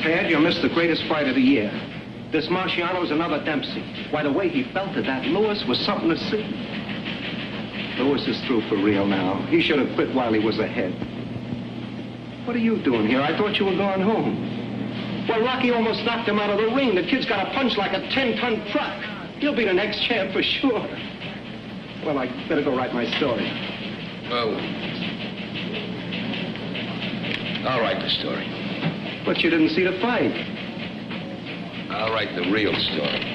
prepared, you'll miss the greatest fight of the year. This Marciano's another Dempsey. Why, the way he belted that Lewis was something to see. Lewis is through for real now. He should have quit while he was ahead. What are you doing here? I thought you were going home. Well, Rocky almost knocked him out of the ring. The kid's got a punch like a 10-ton truck. He'll be the next champ for sure. Well, I better go write my story. Oh. I'll write the story. But you didn't see the fight. I'll write the real story.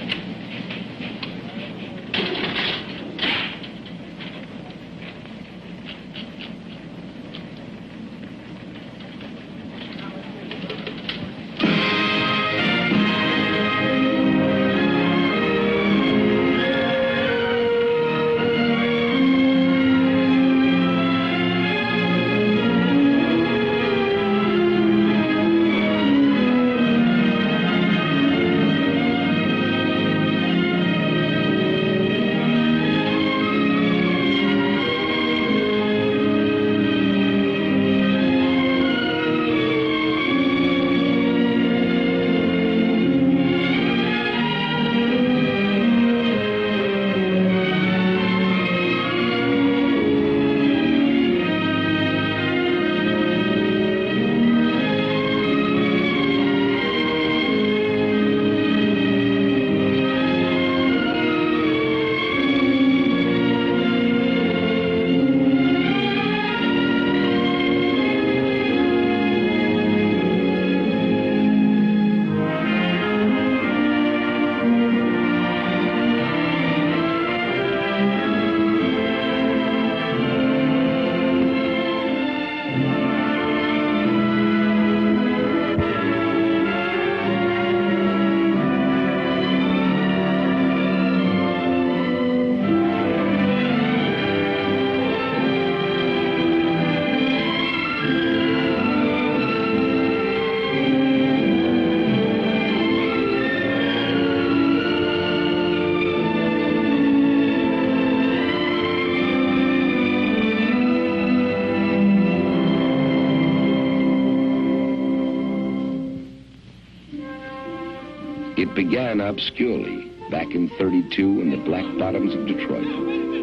It began obscurely back in '32 in the black bottoms of Detroit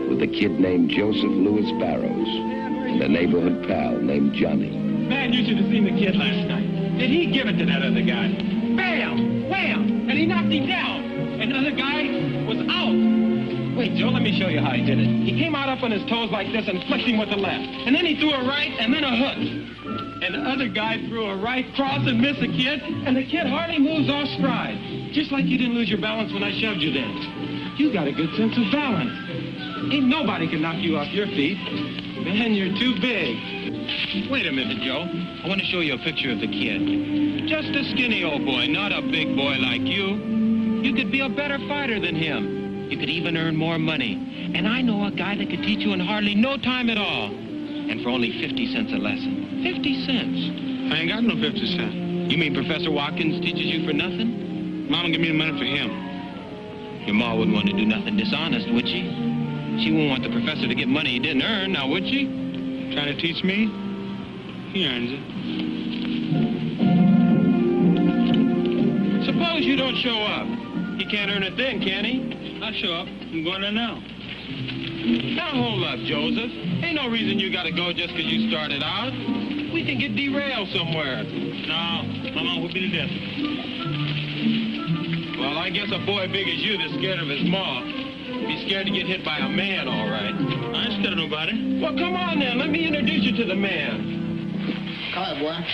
with a kid named Joseph Louis Barrows and a neighborhood pal named Johnny. Man, you should have seen the kid last night. Did he give it to that other guy? Bam! Wham! And he knocked him down. And the other guy was out. Wait, Joe, let me show you how he did it. He came out up on his toes like this and flicked him with the left. And then he threw a right and then a hook. And the other guy threw a right cross and missed the kid, and the kid hardly moves off stride. Just like you didn't lose your balance when I shoved you then. You got a good sense of balance. Ain't nobody can knock you off your feet. Man, you're too big. Wait a minute, Joe. I want to show you a picture of the kid. Just a skinny old boy, not a big boy like you. You could be a better fighter than him. You could even earn more money. And I know a guy that could teach you in hardly no time at all. And for only 50 cents a lesson. 50 cents. I ain't got no 50 cents. You mean Professor Watkins teaches you for nothing? Mama give me the money for him. Your ma wouldn't want to do nothing dishonest, would she? She wouldn't want the professor to get money he didn't earn, now would she? Trying to teach me? He earns it. Suppose you don't show up. He can't earn it then, can he? I'll show up. I'm going there now. Now hold up, Joseph. Ain't no reason you gotta go just 'cause you started out. We can get derailed somewhere. No, Mama will be to death. Well, I guess a boy big as you that's scared of his ma be scared to get hit by a man, all right. I ain't scared of nobody. Well, come on then. Let me introduce you to the man. Come on, boy.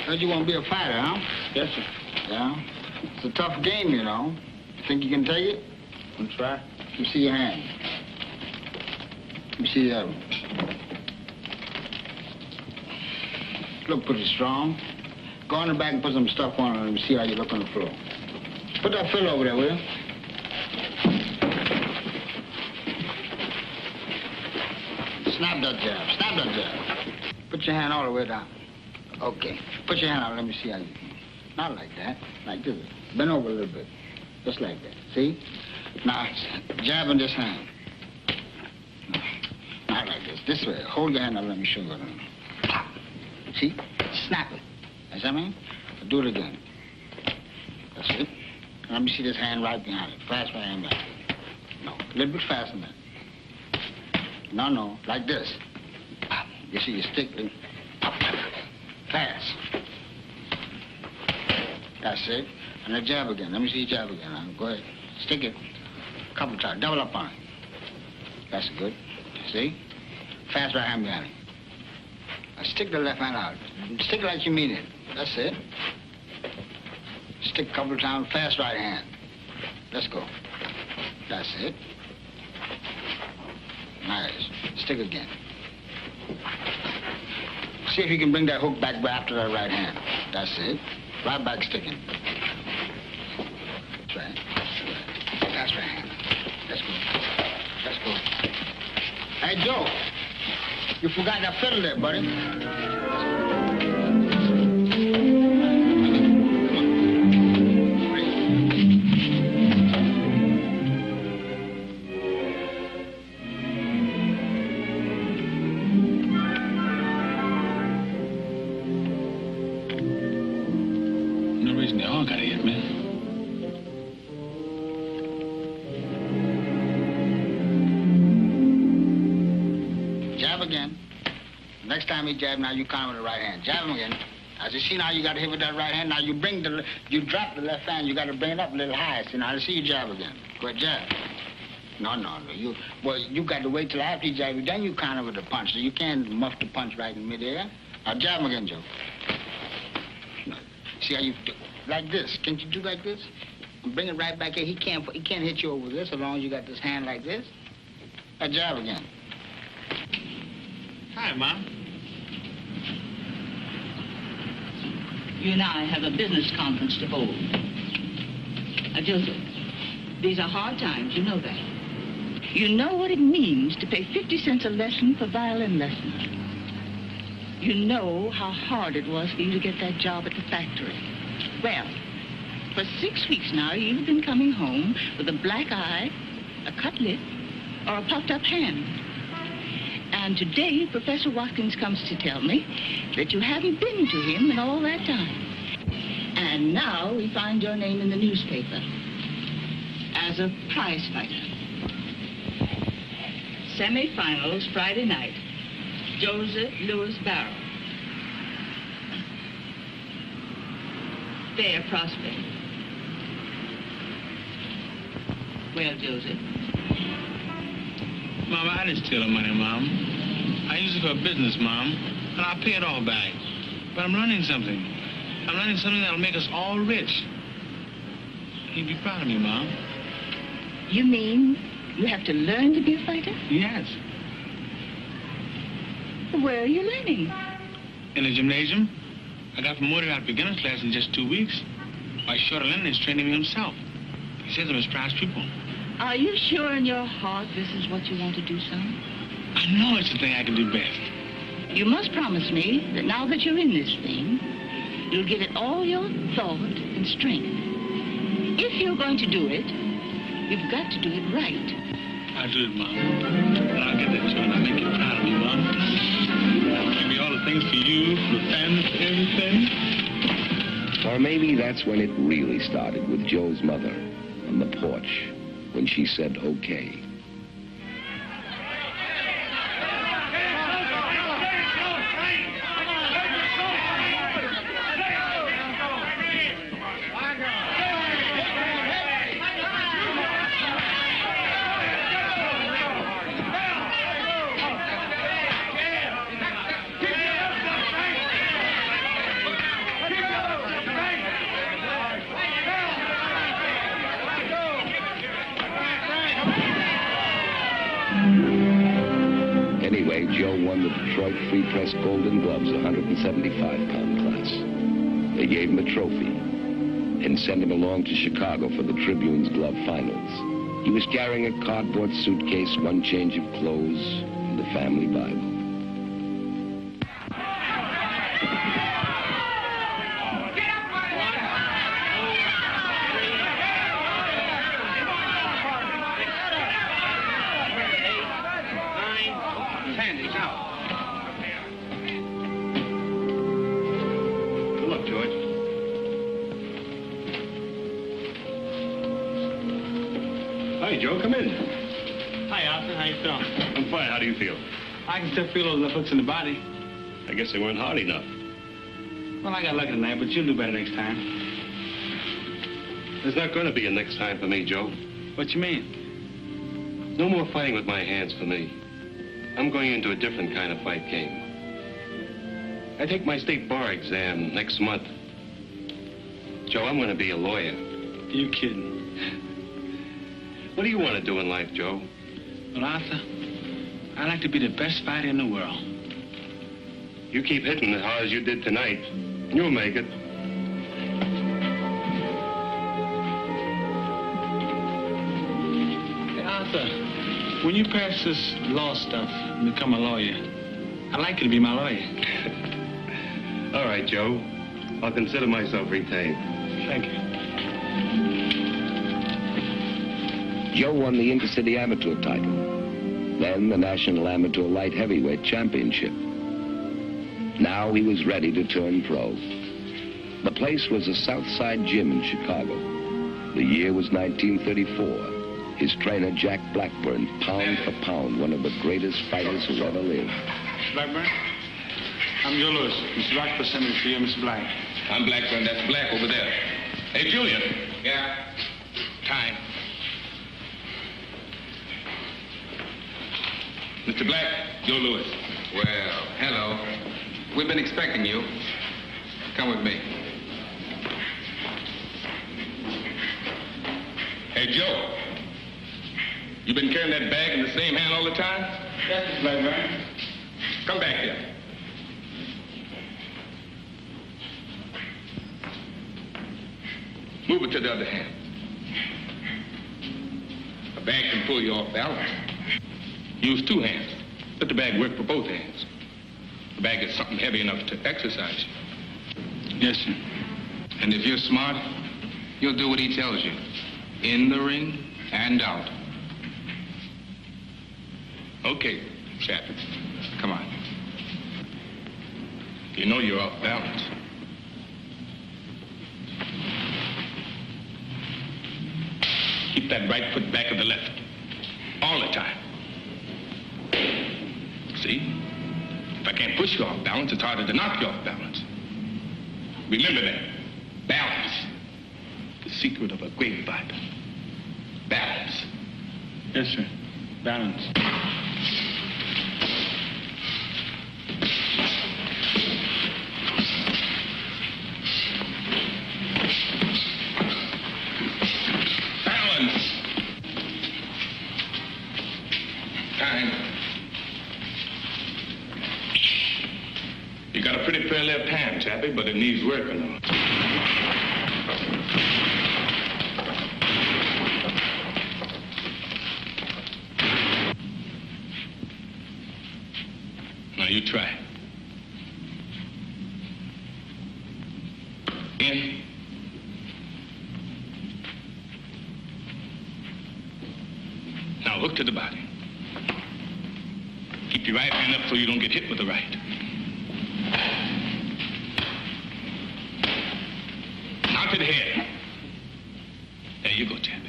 Heard you want to be a fighter, huh? Yes, sir. Yeah? It's a tough game, you know. You think you can take it? I'll try. Let me see your hand. Let me see the other one. Look pretty strong. Go on the back and put some stuff on it and see how you look on the floor. Put that fill over there, will you? Snap that jab. Snap that jab. Put your hand all the way down. Okay. Put your hand out. Let me see how you... Not like that. Like this. Bend over a little bit. Just like that. See? Now, jab in this hand. Not like this. This way. Hold your hand out. Let me show you. See? Snap it. That's what I mean? Do it again. That's it. Let me see this hand right behind it. Fast right hand behind it. No, a little bit faster than that. No, like this. You see, you stick it. Fast. That's it. And then jab again. Let me see you jab again. Now, go ahead. Stick it. A couple times. Double up on it. That's good. See? Fast right hand behind it. Now stick the left hand out. Stick it like you mean it. That's it. Stick a couple of times. Fast right hand. Let's go. That's it. Nice. Stick again. See if you can bring that hook back after that right hand. That's it. Right back sticking. That's right. That's right hand. Let's go. Let's go. Hey, Joe. You forgot that fiddle there, buddy. Next time he jab, now you count with the right hand. Jab him again. As you see now, you got to hit with that right hand. Now you drop the left hand. You got to bring it up a little higher. See, now I see you jab again. Go ahead, jab. No. You got to wait till after you jab. Then you counter with the punch. So you can't muff the punch right in midair. Now jab him again, Joe. No. See how you do? Like this. Can't you do like this? And bring it right back here. He can't hit you over this as long as you got this hand like this. Now jab again. Hi, Mom. You and I have a business conference to hold. Joseph, these are hard times, you know that. You know what it means to pay 50 cents a lesson for violin lessons. You know how hard it was for you to get that job at the factory. Well, for 6 weeks now, you've been coming home with a black eye, a cut lip, or a puffed up hand. And today, Professor Watkins comes to tell me that you haven't been to him in all that time. And now we find your name in the newspaper as a prize fighter. Semi-finals Friday night. Joseph Louis Barrows. Fair prospect. Well, Joseph. Mom, I didn't steal the money, Mom. I used it for a business, Mom, and I'll pay it all back. But I'm learning something. I'm learning something that'll make us all rich. You'd be proud of me, Mom. You mean you have to learn to be a fighter? Yes. Where are you learning? In the gymnasium. I got promoted out of beginner's class in just 2 weeks. Why, Shorter Lennon is training me himself. He says I'm his prized pupil. Are you sure in your heart this is what you want to do, son? I know it's the thing I can do best. You must promise me that now that you're in this thing, you'll give it all your thought and strength. If you're going to do it, you've got to do it right. I'll do it, Mom. And I'll get that job and I'll make you proud of me, Mom. I'll give me all the things for you, for the family, for everything. Or maybe that's when it really started with Joe's mother on the porch, when she said, okay. Anyway, Joe won the Detroit Free Press Golden Gloves 175-pound class. They gave him a trophy and sent him along to Chicago for the Tribune's glove finals. He was carrying a cardboard suitcase, one change of clothes, and the family Bible. Hi, Joe. Come in. Hi, Arthur. How you feeling? I'm fine. How do you feel? I can still feel those hooks in the body. I guess they weren't hard enough. Well, I got lucky tonight, but you'll do better next time. There's not going to be a next time for me, Joe. What you mean? No more fighting with my hands for me. I'm going into a different kind of fight game. I take my state bar exam next month. Joe, I'm going to be a lawyer. You kidding? What do you want to do in life, Joe? Well, Arthur, I'd like to be the best fighter in the world. You keep hitting as hard as you did tonight. You'll make it. Hey, Arthur, when you pass this law stuff and become a lawyer, I'd like you to be my lawyer. All right, Joe. I'll consider myself retained. Thank you. Joe won the Intercity Amateur title, then the National Amateur Light Heavyweight Championship. Now he was ready to turn pro. The place was a Southside Gym in Chicago. The year was 1934. His trainer, Jack Blackburn, pound for pound, one of the greatest fighters who ever lived. Blackburn? I'm Joe Lewis. Mr. Rochford sent me for you, Mr. Black. I'm Blackburn. That's Black over there. Hey, Julian. Yeah? Time. Mr. Black, Joe Lewis. Well, hello. We've been expecting you. Come with me. Hey, Joe. You been carrying that bag in the same hand all the time? Yes, Mr. Blackburn. Come back here. Move it to the other hand. A bag can pull you off balance. Use two hands. Let the bag work for both hands. The bag is something heavy enough to exercise you. Yes, sir. And if you're smart, you'll do what he tells you. In the ring and out. Okay, Chappie. Come on. You know you're off balance. Keep that right foot back of the left. All the time. See? If I can't push you off balance, it's harder to knock you off balance. Remember that. Balance. The secret of a great fighter. Balance. Yes, sir. Balance. Balance. Time. You got a pretty fair left hand, Chappie, but it needs working on. Now you try. In. Now hook to the body. Keep your right hand up so you don't get hit with the right. Now to the head. There you go, Chappie.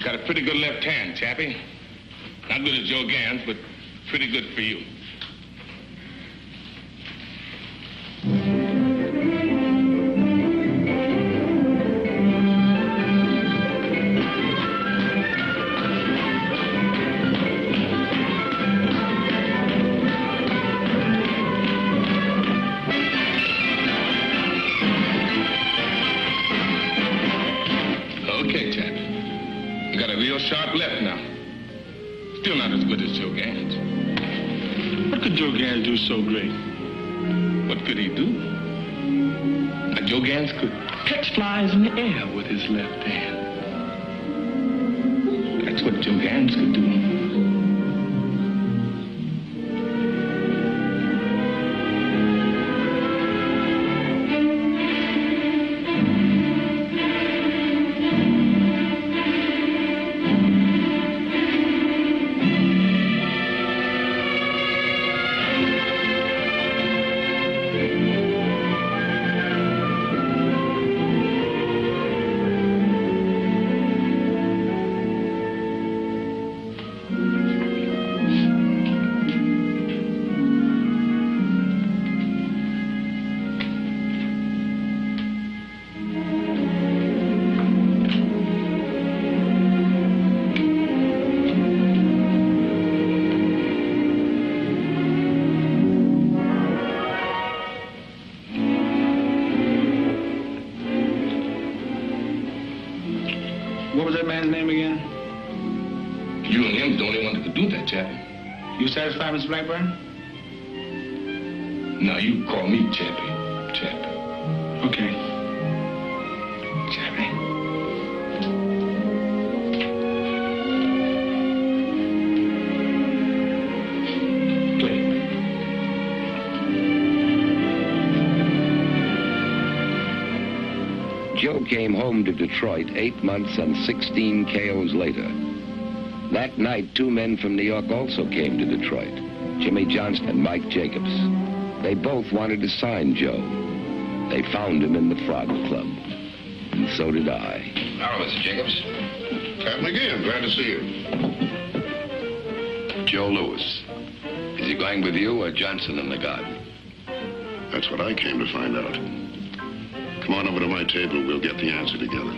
Got a pretty good left hand, Chappie. Not good as Joe Gans, but pretty good for you. Okay, Chappie. You got a real sharp left now. Still not as good as Joe Gans. What could Joe Gans do so great? What could he do? Now, Joe Gans could catch flies in the air with his left hand. That's what Joe Gans could do. What was that man's name again? You and him's the only one that could do that, Chappie. You satisfied, Mr. Blackburn? Now you call me Chappie. Chappie. Okay. Chappie. Joe came home to Detroit 8 months and 16 KOs later. That night, 2 men from New York also came to Detroit, Jimmy Johnston and Mike Jacobs. They both wanted to sign Joe. They found him in the Frog Club, and so did I. Hello, Mr. Jacobs. Pat McGeehan, glad to see you. Joe Lewis. Is he going with you or Johnson and the guard? That's what I came to find out. Come on over to my table. We'll get the answer together.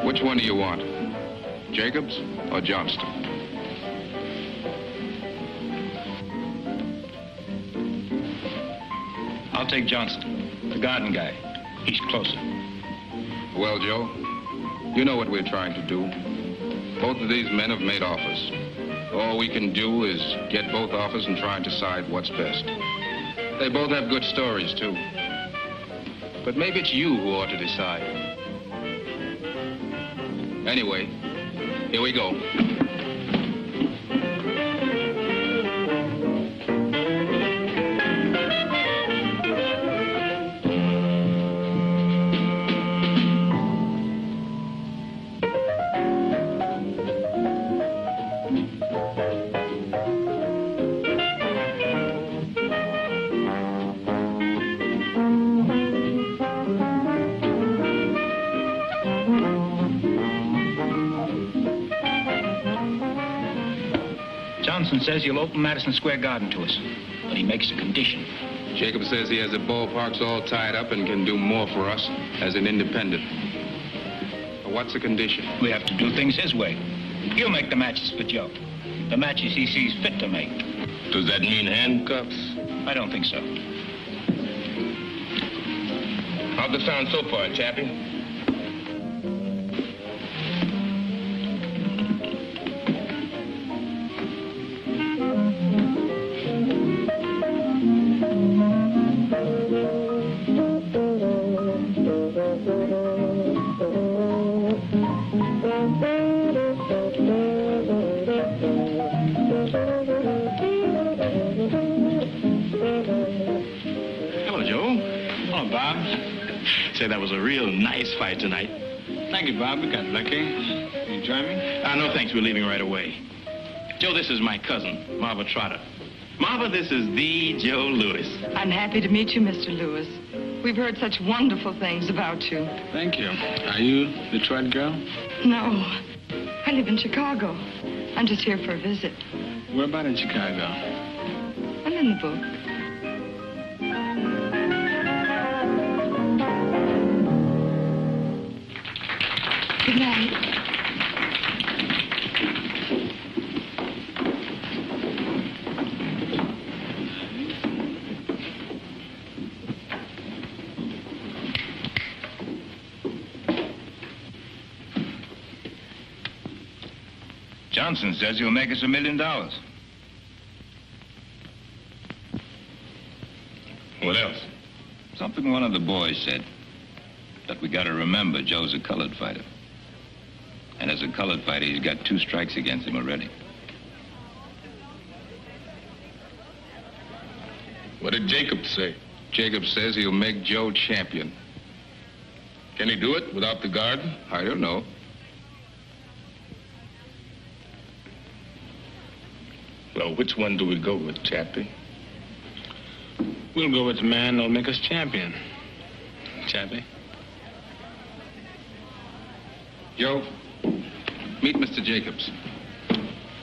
Which one do you want? Jacobs or Johnston? I'll take Johnston, the garden guy. He's closer. Well, Joe, you know what we're trying to do. Both of these men have made offers. All we can do is get both offers and try and decide what's best. They both have good stories, too. But maybe it's you who ought to decide. Anyway, here we go. Johnson says he'll open Madison Square Garden to us, but he makes a condition. Jacob says he has the ballparks all tied up and can do more for us as an independent. But what's the condition? We have to do things his way. He'll make the matches for Joe. The matches he sees fit to make. Does that mean handcuffs? I don't think so. How's it sound so far, Chappie? Say, that was a real nice fight tonight. Thank you, Bob. We got lucky. You join me? No, thanks. We're leaving right away. Joe, this is my cousin, Marva Trotter. Marva, this is the Joe Lewis. I'm happy to meet you, Mr. Lewis. We've heard such wonderful things about you. Thank you. Are you the Detroit girl? No, I live in Chicago. I'm just here for a visit. Where about in Chicago? I'm in the book. Good night. Johnson says he'll make us $1 million. What else? Something one of the boys said. That we gotta remember Joe's a colored fighter. And as a colored fighter, he's got 2 strikes against him already. What did Jacob say? Jacob says he'll make Joe champion. Can he do it without the guard? I don't know. Well, which one do we go with, Chappie? We'll go with the man that'll make us champion. Chappie. Joe, meet Mr. Jacobs.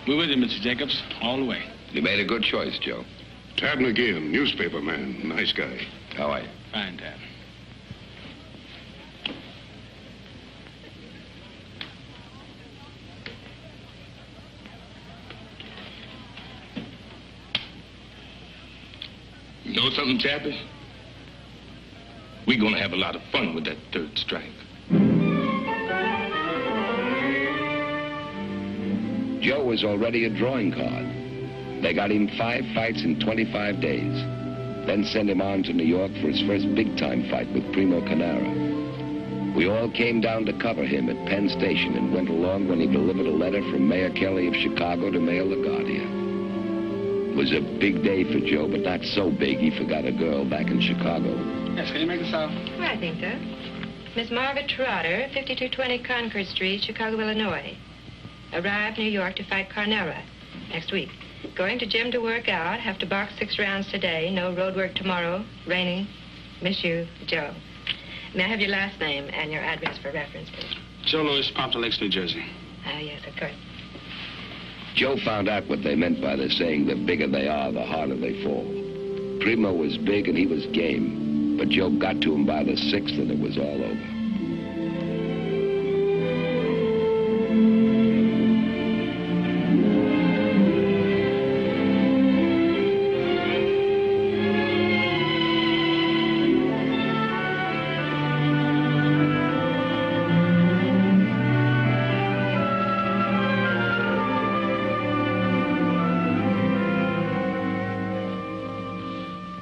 We're with you, Mr. Jacobs, all the way. You made a good choice, Joe. Tad McGeehan, newspaper man. Nice guy. How are you? Fine, Tad. know something, Chappie? We're gonna have a lot of fun with that third strike. Joe was already a drawing card. They got him 5 fights in 25 days. Then sent him on to New York for his first big-time fight with Primo Canara. We all came down to cover him at Penn Station and went along when he delivered a letter from Mayor Kelly of Chicago to Mayor LaGuardia. It was a big day for Joe, but not so big he forgot a girl back in Chicago. Yes, can you make this out? I think so. Miss Marva Trotter, 5220 Concord Street, Chicago, Illinois. Arrived New York to fight Carnera next week. Going to gym to work out. Have to box 6 rounds today. No road work tomorrow. Raining. Miss you, Joe. May I have your last name and your address for reference, please? Joe Lewis, Pompton Lakes, New Jersey. Yes, of course. Joe found out what they meant by the saying, the bigger they are, the harder they fall. Primo was big and he was game, but Joe got to him by the 6th and it was all over.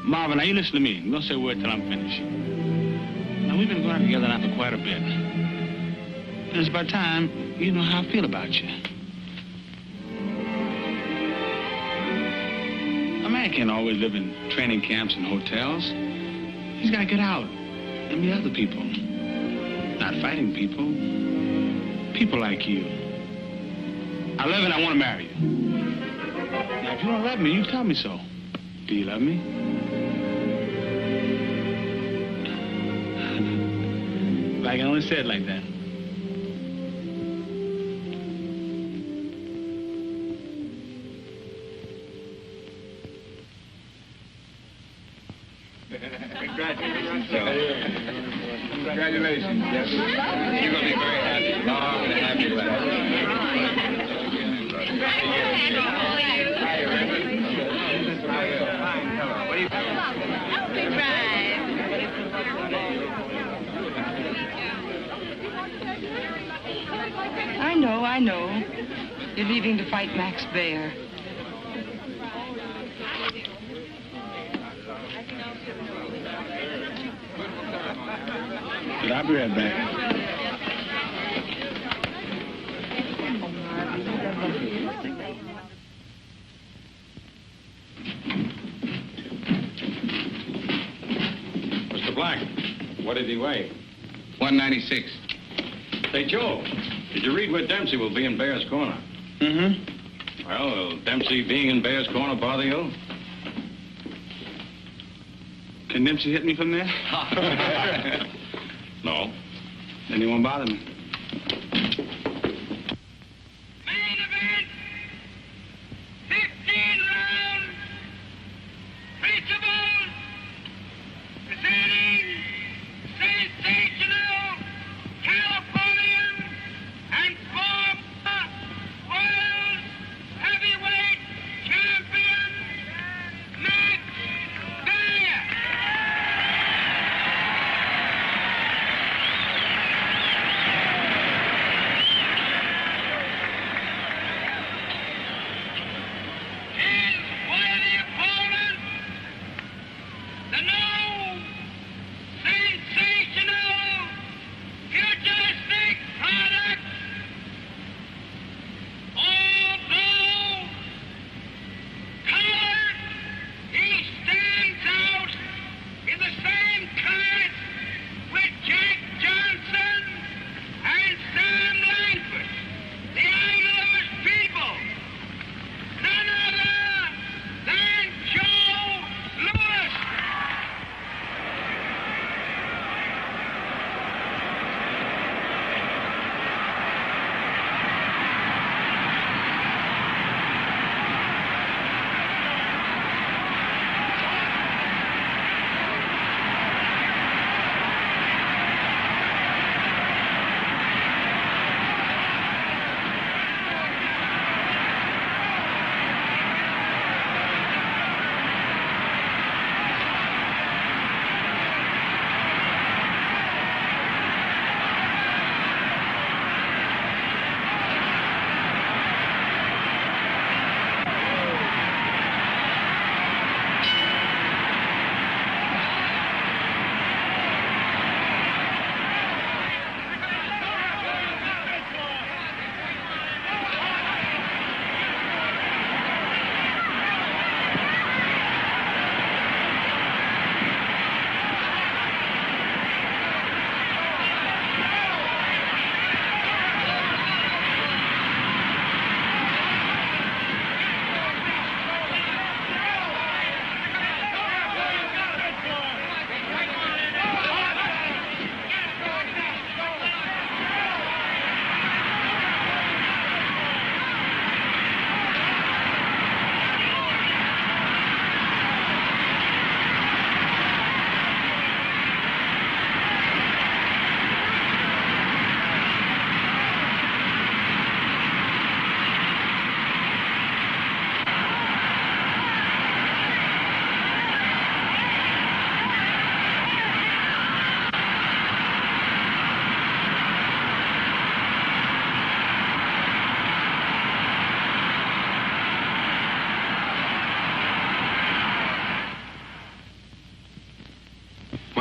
Marva, now you listen to me. Don't say a word till I'm finished. Now, we've been going together now for quite a bit. And it's about time you know how I feel about you. A man can't always live in training camps and hotels. He's got to get out and meet other people. Not fighting people. People like you. I love you and I want to marry you. Now, if you don't love me, you tell me so. Do you love me? I can only say it like that. Congratulations. Congratulations. Yes. You're going to be very happy. Long and happy life. What do you think? I know. You're leaving to fight Max Baer. But I'll be right back. Mr. Black, what did he weigh? 196. Say, Joe, did you read where Dempsey will be in Bear's Corner? Mm-hmm. Well, will Dempsey being in Bear's Corner bother you? Can Dempsey hit me from there? No. Then he won't bother me. Main event, 16 rounds, principal, presenting sensational Californian and former world heavyweight champion, Max Baer.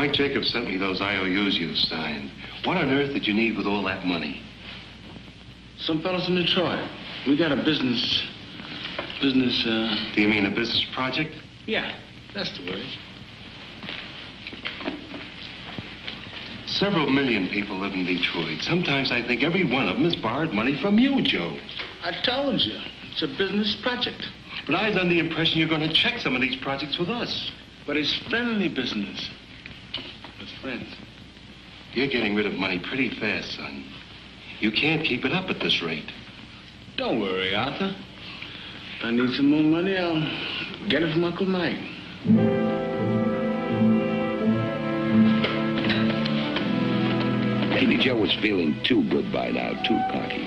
Mike Jacobs sent me those IOUs you signed. What on earth did you need with all that money? Some fellas in Detroit. We got a business. Do you mean a business project? Yeah, that's the word. Several million people live in Detroit. Sometimes I think every one of them has borrowed money from you, Joe. I told you, it's a business project. But I was under the impression you're going to check some of these projects with us. But it's friendly business. With friends. You're getting rid of money pretty fast, son. You can't keep it up at this rate. Don't worry, Arthur. If I need some more money, I'll get it from Uncle Mike. Maybe Joe was feeling too good by now, too cocky.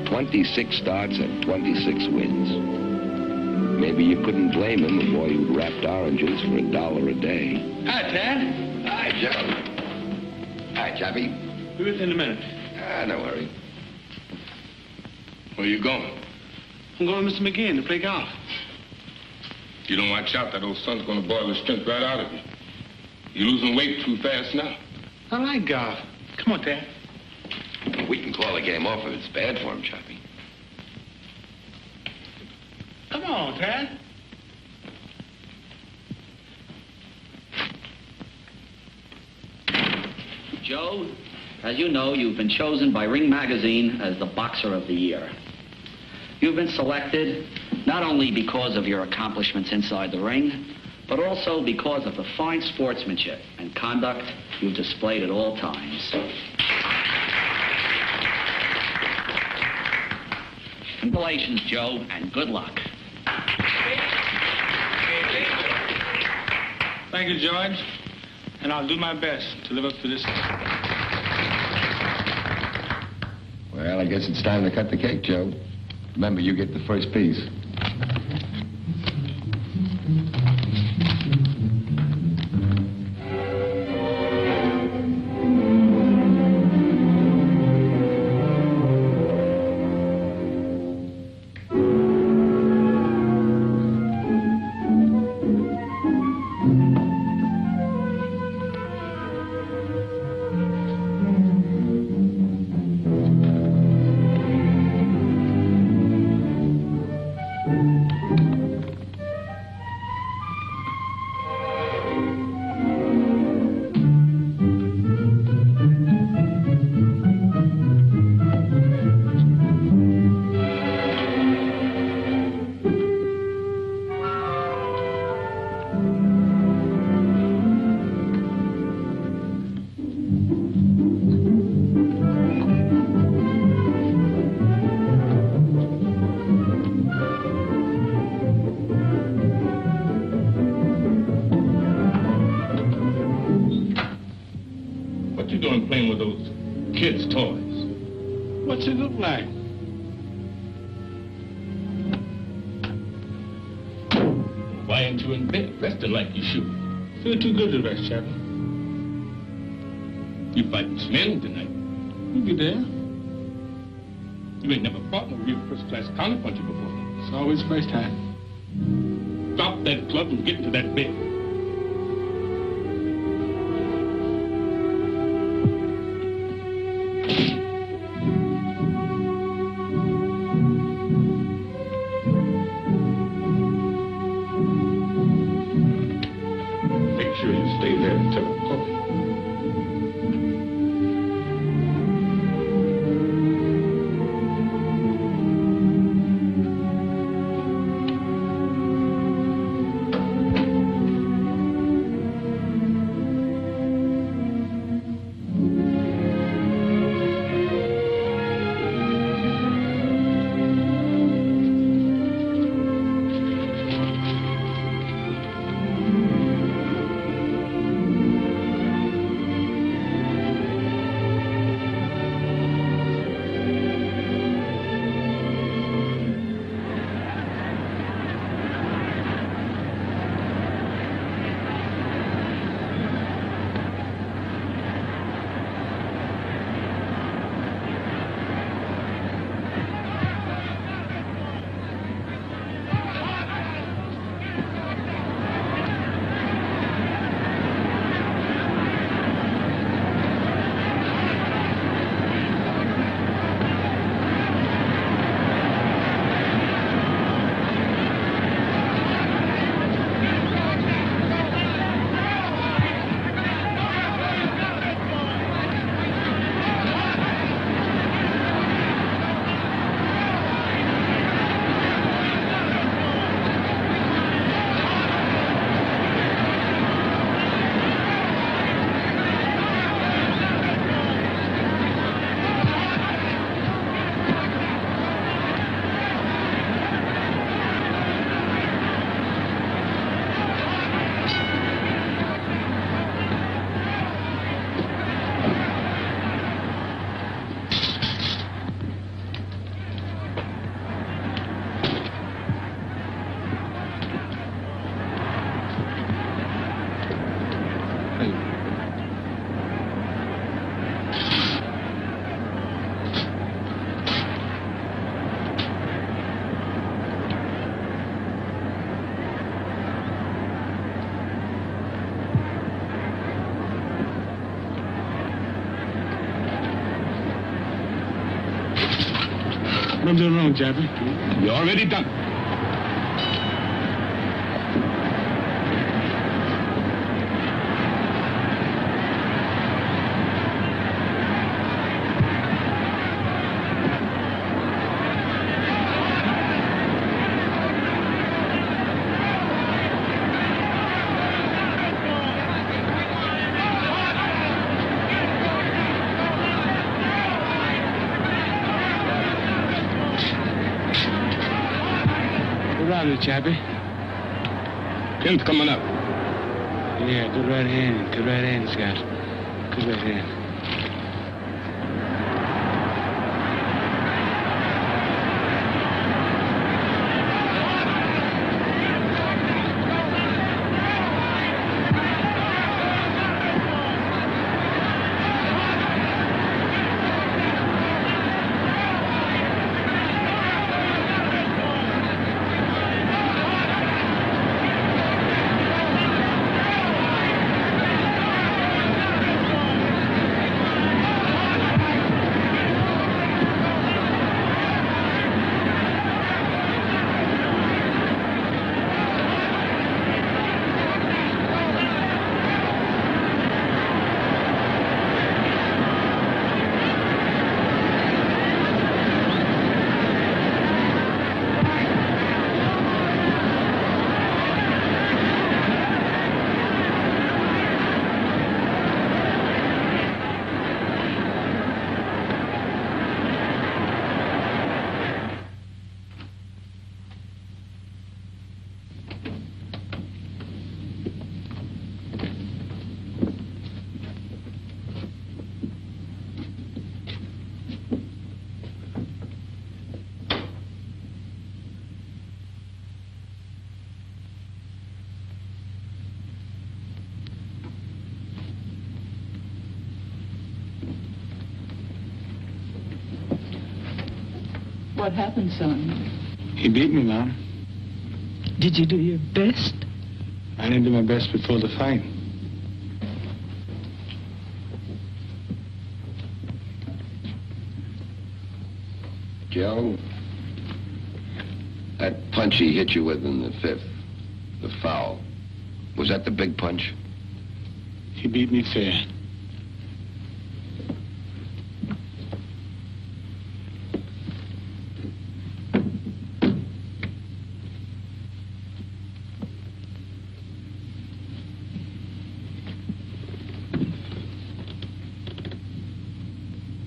26 starts and 26 wins. Maybe you couldn't blame him, a boy who'd wrapped oranges for $1 a day. Hi, Tad. Hi, Joe. Hi, Chappie. Be with you in a minute. No worry. Where you going? I'm going with Mr. McGeehan to play golf. You don't watch out, that old son's gonna boil the strength right out of you. You're losing weight too fast now. I like golf. Come on, Tad. We can call the game off if it's bad for him, Chappie. Come on, Tad. Joe, as you know, you've been chosen by Ring Magazine as the Boxer of the Year. You've been selected not only because of your accomplishments inside the ring, but also because of the fine sportsmanship and conduct you've displayed at all times. Congratulations, Joe, and good luck. Thank you, George. And I'll do my best to live up to this. Well, I guess it's time to cut the cake, Joe. Remember, you get the first piece. What's it look like? Why ain't you in bed resting like you should? Feel too good to rest, Chappie. You fighting Slim tonight. You'll be there. You ain't never fought no real first-class counterpuncher before. It's always first time. Drop that club and get into that bed. What I'm doing wrong, Chappie? You're already done. Chappie. Tim's coming up. Yeah, good right hand. Good right hand, Scott. Good right hand. What happened, son? He beat me, Mom. Did you do your best? I didn't do my best before the fight. Joe, that punch he hit you with in the fifth, the foul, was that the big punch? He beat me fair.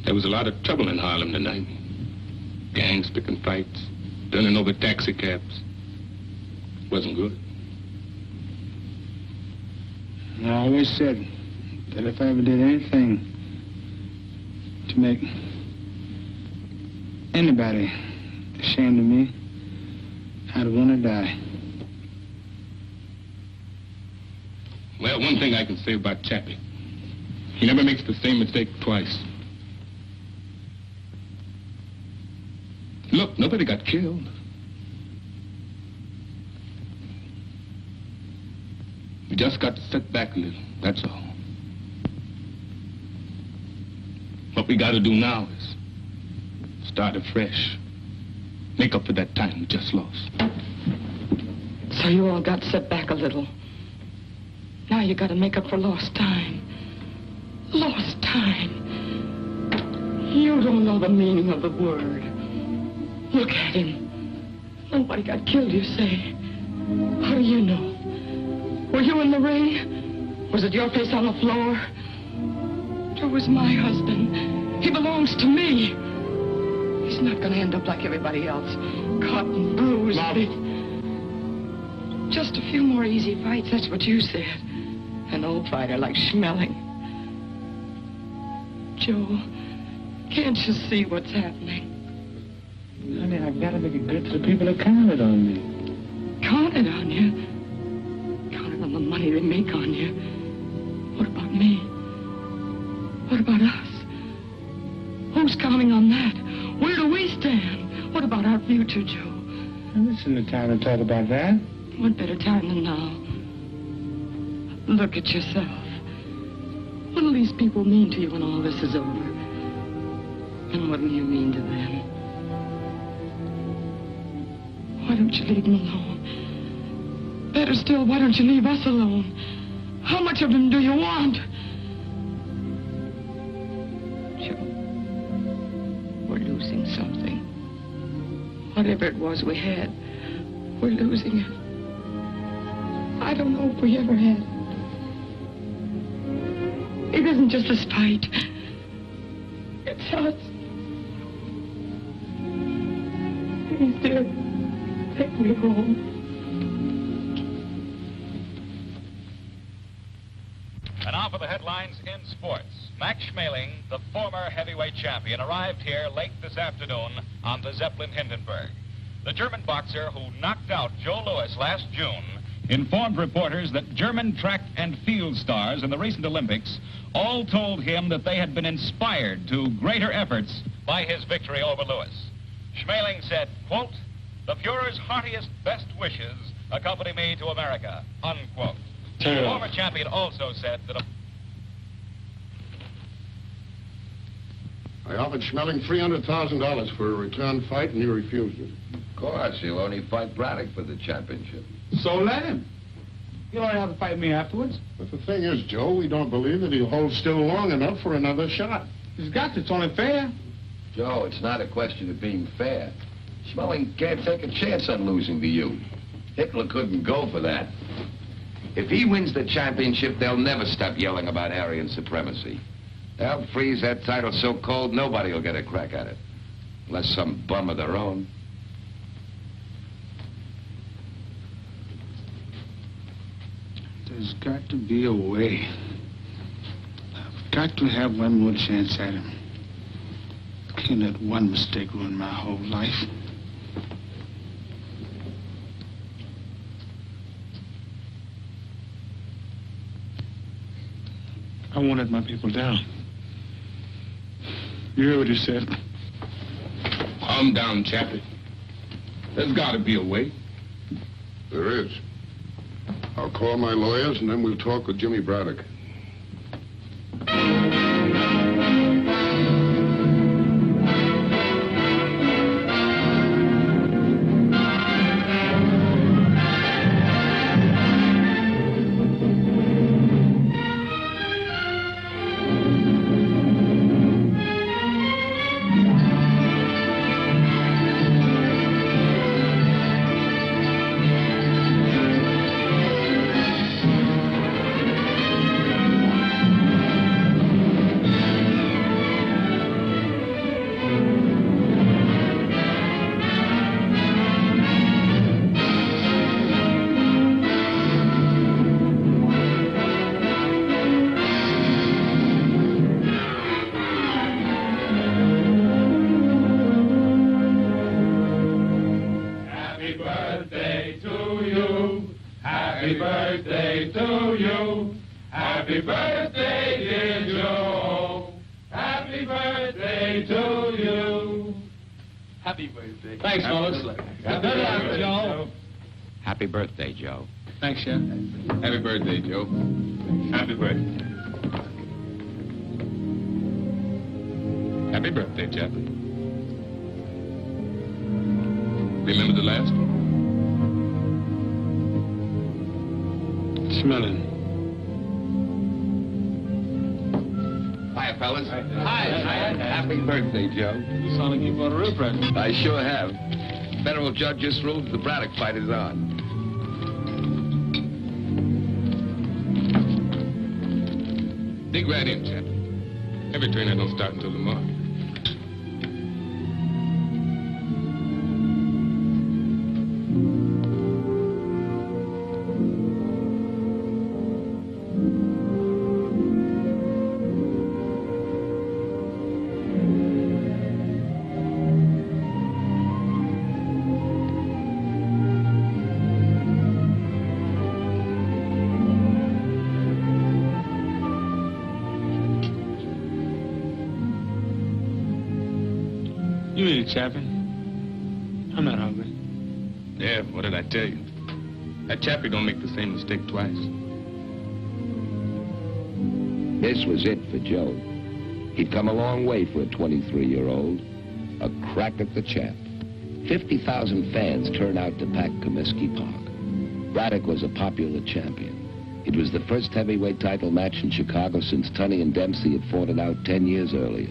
There was a lot of trouble in Harlem tonight. Gangs picking fights, turning over taxi cabs. Wasn't good. And I always said that if I ever did anything to make anybody ashamed of me, I'd want to die. Well, one thing I can say about Chappie. He never makes the same mistake twice. Look, nobody got killed. We just got to sit back a little, that's all. What we got to do now is start afresh. Make up for that time we just lost. So you all got set back a little. Now you got to make up for lost time. Lost time. You don't know the meaning of the word. Look at him. Nobody got killed, you say. How do you know? Were you in the ring? Was it your face on the floor? Joe was my husband. He belongs to me. He's not going to end up like everybody else. Cut and bruised. Just a few more easy fights, that's what you said. An old fighter like Schmeling. Joe, can't you see what's happening? Honey, I've got to make it good to the people that counted on me. Counted on you? Counted on the money they make on you. What about me? What about us? Who's counting on that? Where do we stand? What about our future, Joe? Well, this isn't the time to talk about that. What better time than now? Look at yourself. What'll these people mean to you when all this is over? And what'll you mean to them? don't you leave him alone? Better still, why don't you leave us alone? How much of him do you want? Joe, we're losing something. Whatever it was we had, we're losing it. I don't know if we ever had it. It isn't just a spite. It's us. Please, dear, take me home. And now for the headlines in sports. Max Schmeling, the former heavyweight champion, arrived here late this afternoon on the Zeppelin Hindenburg. The German boxer who knocked out Joe Louis last June informed reporters that German track and field stars in the recent Olympics all told him that they had been inspired to greater efforts by his victory over Louis. Schmeling said, quote, "The Fuhrer's heartiest best wishes accompany me to America," unquote. The former champion also said that I offered Schmeling $300,000 for a return fight, and he refused it. Of course, he'll only fight Braddock for the championship. So let him. He'll only have to fight me afterwards. But the thing is, Joe, we don't believe that he'll hold still long enough for another shot. He's got to. It's only fair. Joe, it's not a question of being fair. Schmeling can't take a chance on losing to you. Hitler couldn't go for that. If he wins the championship, they'll never stop yelling about Aryan supremacy. They'll freeze that title so cold, nobody will get a crack at it. Unless some bum of their own. There's got to be a way. I've got to have one more chance at him. Can't let one mistake ruin my whole life. I won't let my people down. You heard what he said. Calm down, Chappie. There's got to be a way. There is. I'll call my lawyers, and then we'll talk with Jimmy Braddock. Thanks, Wallace. Good luck, Joe. Happy birthday, Joe. Thanks, Chef. Happy birthday, Joe. Happy birthday. Happy birthday, Chappie. Remember the last one? Smelling. Hi, fellas. Hi. Happy birthday, Joe. You sound like you bought a real present. I sure have. Federal judge just ruled that the Braddock fight is on. Dig right in, Chappie. Every train don't start until tomorrow. You eat it, Chappie. I'm not hungry. Yeah, what did I tell you? That Chappie don't make the same mistake twice. This was it for Joe. He'd come a long way for a 23-year-old. A crack at the chap. 50,000 fans turned out to pack Comiskey Park. Braddock was a popular champion. It was the first heavyweight title match in Chicago since Tunney and Dempsey had fought it out 10 years earlier.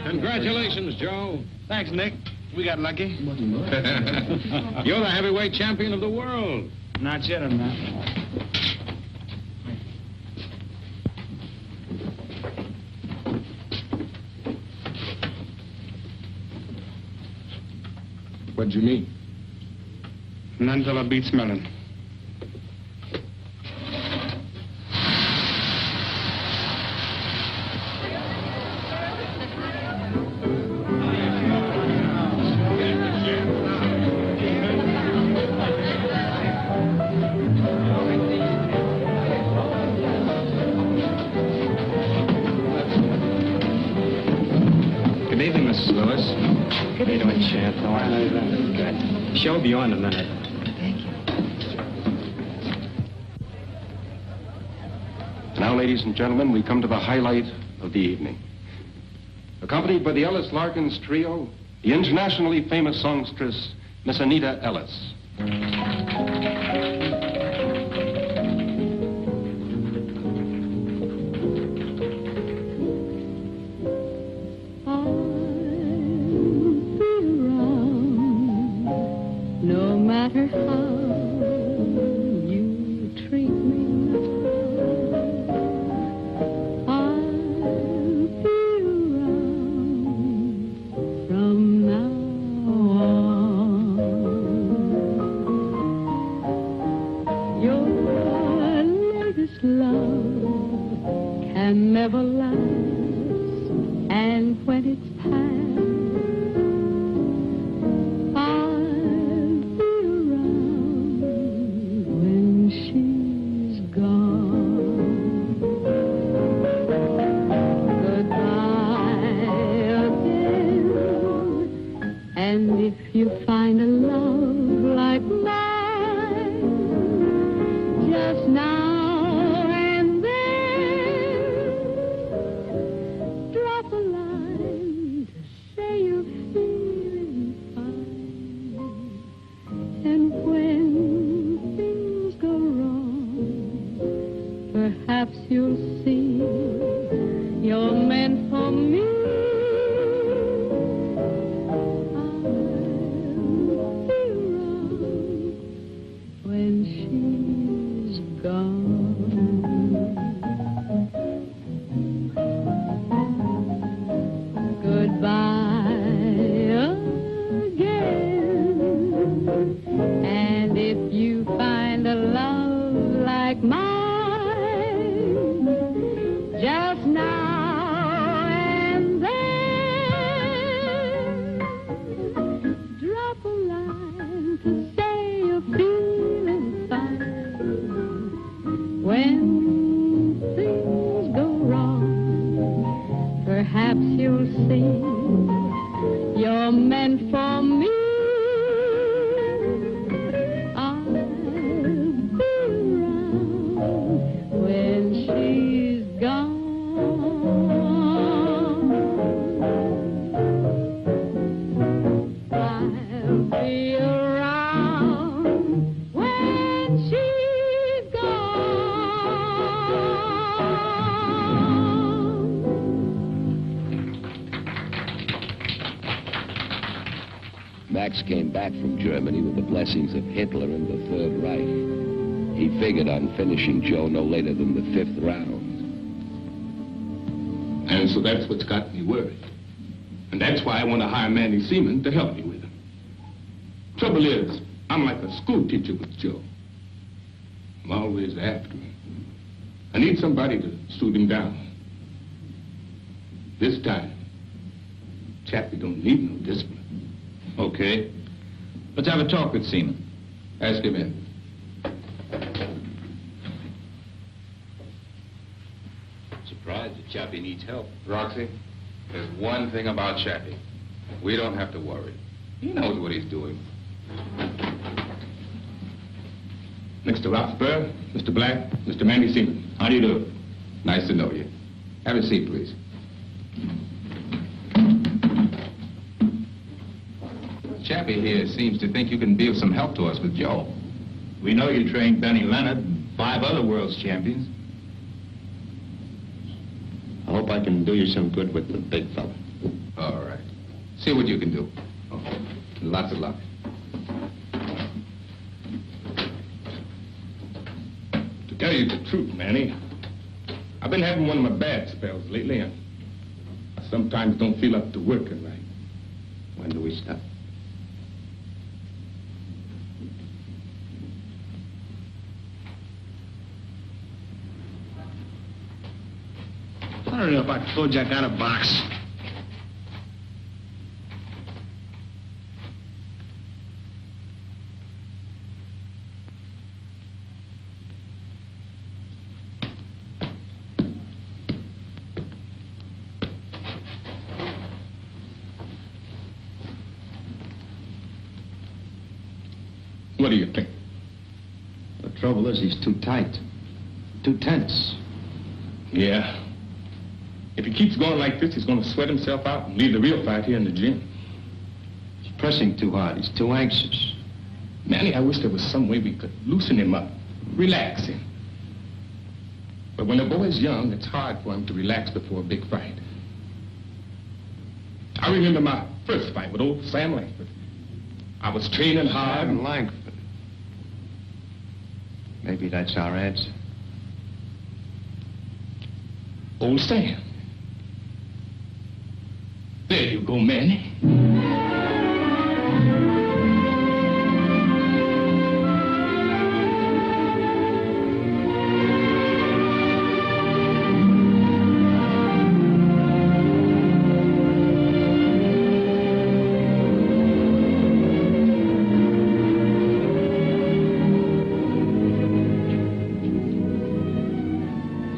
Congratulations, Joe. Thanks, Nick. We got lucky. You're the heavyweight champion of the world. Not yet, I'm not. What'd you mean? None till I beat smelling. Show will be on in a minute. Thank you. Now, ladies and gentlemen, we come to the highlight of the evening. Accompanied by the Ellis Larkins Trio, the internationally famous songstress, Miss Anita Ellis. She perhaps you'll see you're meant for me. When she's gone. Goodbye again. And if you find a love like mine, just now and then, drop a line to say you're feeling fine. When things go wrong, perhaps you'll see you're meant for me. I'll be around when she's gone. I'll be around when she's Max came back from Germany with the blessings of Hitler and the Third Reich. He figured on finishing Joe no later than the 5th round. And so that's what's got me worried. And that's why I want to hire Mannie Seaman to help me with him. Trouble is, I'm like a school teacher with Joe. I'm always after him. I need somebody to soothe him down. This time, Chappie don't need no discipline. Okay. Let's have a talk with Seaman. Ask him in. Surprised that Chappie needs help. Roxy, there's one thing about Chappie. We don't have to worry. He knows what he's doing. Mr. Roxburgh, Mr. Black, Mr. Mannie Seaman. How do you do? Nice to know you. Have a seat, please. Chappie here seems to think you can be of some help to us with Joe. We know you trained Benny Leonard and 5 other world's champions. I hope I can do you some good with the big fella. All right. See what you can do. Okay. Lots of luck. To tell you the truth, Mannie, I've been having one of my bad spells lately, and I sometimes don't feel up to working right. When do we stop? I don't know if I told you I got a box. What do you think? The trouble is he's too tight, too tense. Yeah. If he keeps going like this, he's going to sweat himself out and leave the real fight here in the gym. He's pressing too hard. He's too anxious. Mannie, I wish there was some way we could loosen him up, relax him. But when a boy's young, it's hard for him to relax before a big fight. I remember my first fight with old Sam Langford. I was training hard. Sam Langford. Maybe that's our answer. Old Sam. There you go, Mannie.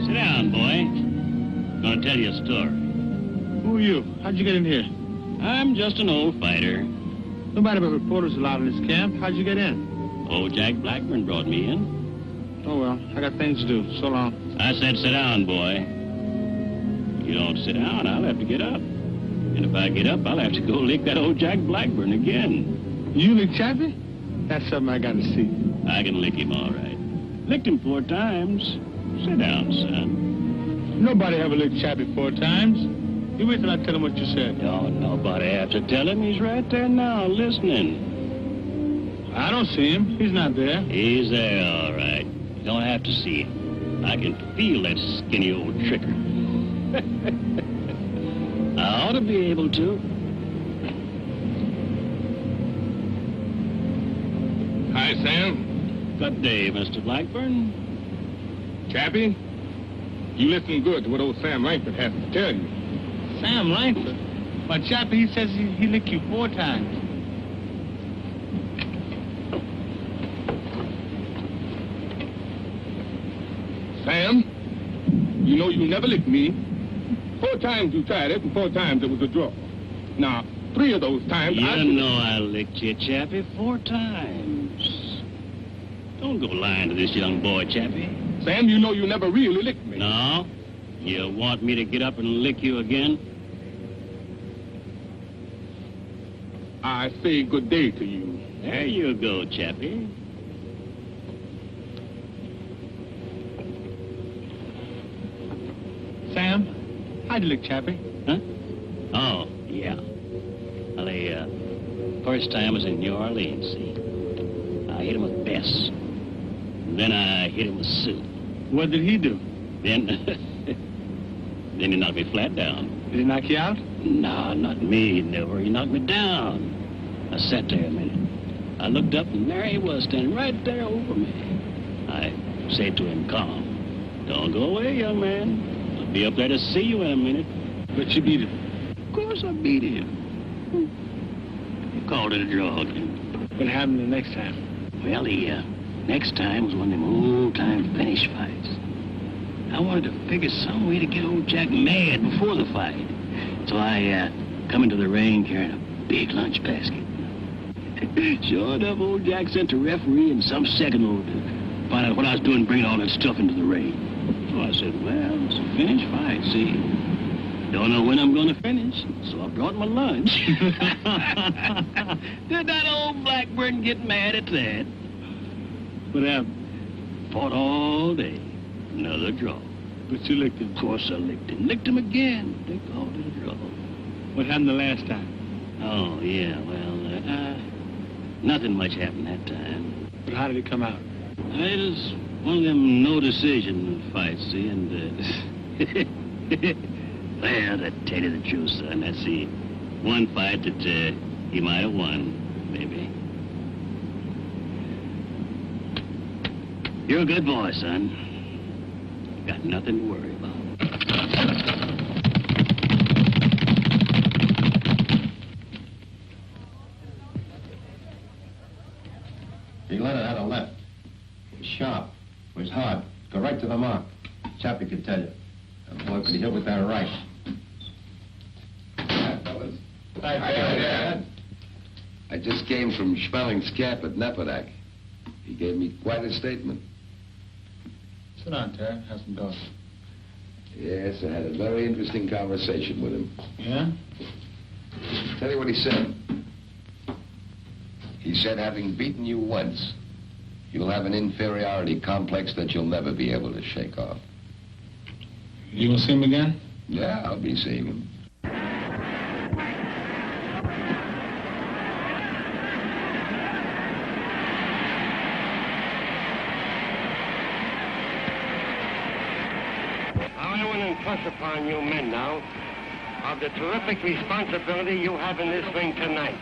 Sit down, boy. Gonna tell you a story. Who are you? How'd you get in here? I'm just an old fighter. Nobody but reporters allowed in this camp. How'd you get in? Old Jack Blackburn brought me in. Oh, well, I got things to do. So long. I said sit down, boy. If you don't sit down, I'll have to get up. And if I get up, I'll have to go lick that old Jack Blackburn again. You lick Chappie? That's something I got to see. I can lick him all right. Licked him 4 times. Sit down, son. Nobody ever licked Chappie 4 times. You wait till I tell him what you said. Oh, nobody have to tell him. He's right there now, listening. I don't see him. He's not there. He's there, all right. You don't have to see him. I can feel that skinny old tricker. I ought to be able to. Hi, Sam. Good day, Mr. Blackburn. Chappie, you listen good to what old Sam Langford has to tell you. Sam Langford? But Chappie, he says he licked you 4 times. Sam, you know you never licked me. 4 times you tried it, and 4 times it was a draw. Now, 3 of those times You know I licked you, Chappie, 4 times. Don't go lying to this young boy, Chappie. Sam, you know you never really licked me. No? You want me to get up and lick you again? I say good day to you. There you go, Chappie. Sam, how'd you lick Chappie? Huh? Oh, yeah. Well, the first time was in New Orleans, see? I hit him with Bess. Then I hit him with Sue. What did he do? Then he knocked me flat down. Did he knock you out? No, not me, never. He knocked me down. I sat there a minute. I looked up, and there he was, standing right there over me. I said to him, calm, don't go away, young man. I'll be up there to see you in a minute. But you beat him. Of course I beat him. You called it a draw again. What happened the next time? Well, the next time was one of them old-time finish fights. I wanted to figure some way to get old Jack mad before the fight. So I come into the ring carrying a big lunch basket. Sure enough, old Jack sent the referee and some second old to find out what I was doing bringing all that stuff into the ring. So I said, well, it's a finish fight, see? Don't know when I'm going to finish, so I brought my lunch. Did that old Blackburn get mad at that? What happened? Fought all day. Another draw. But you licked him. Of course I licked him. Licked him again. They called it a draw. What happened the last time? Oh, yeah, well, nothing much happened that time. But how did it come out? It was one of them no-decision fights, see, and, well, to tell you the truth, son, that's the one fight that, he might have won, maybe. You're a good boy, son. Got nothing to worry about. He let it out a left. It was sharp. It was hard. Go right to the mark. Chappie could tell you. That boy could hit with that right. Hi, fellas. Hi, Dad. I just came from Schmelling's camp at Nepodak. He gave me quite a statement. Sit down, Terry. Have some dough. Yes, I had a very interesting conversation with him. Yeah? Tell you what he said. He said, having beaten you once, you'll have an inferiority complex that you'll never be able to shake off. You gonna see him again? Yeah, I'll be seeing him. I want to impress upon you men now of the terrific responsibility you have in this ring tonight.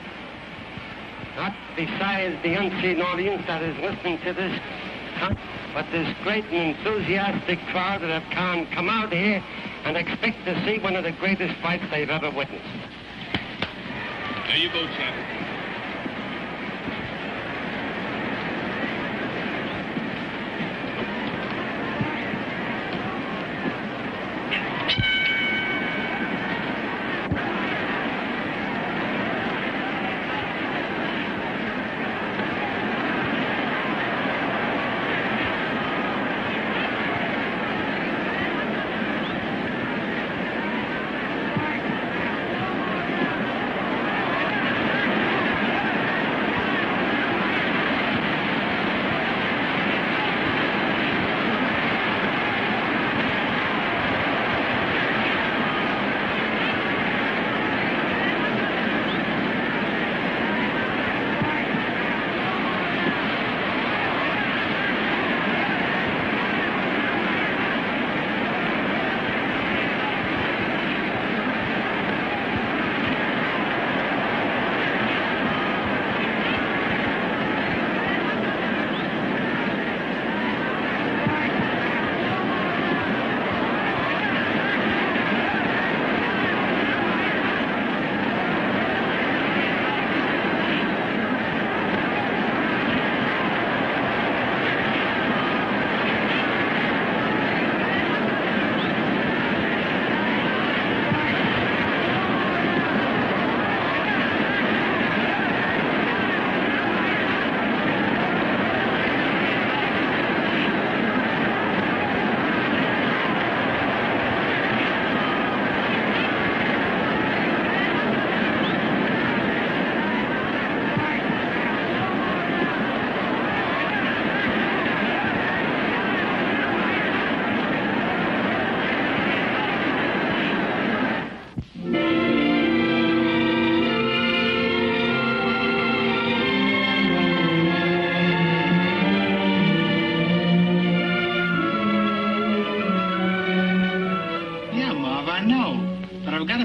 Not besides the unseen audience that is listening to this, but this great and enthusiastic crowd that have come out here and expect to see one of the greatest fights they've ever witnessed. There you go, Chappie.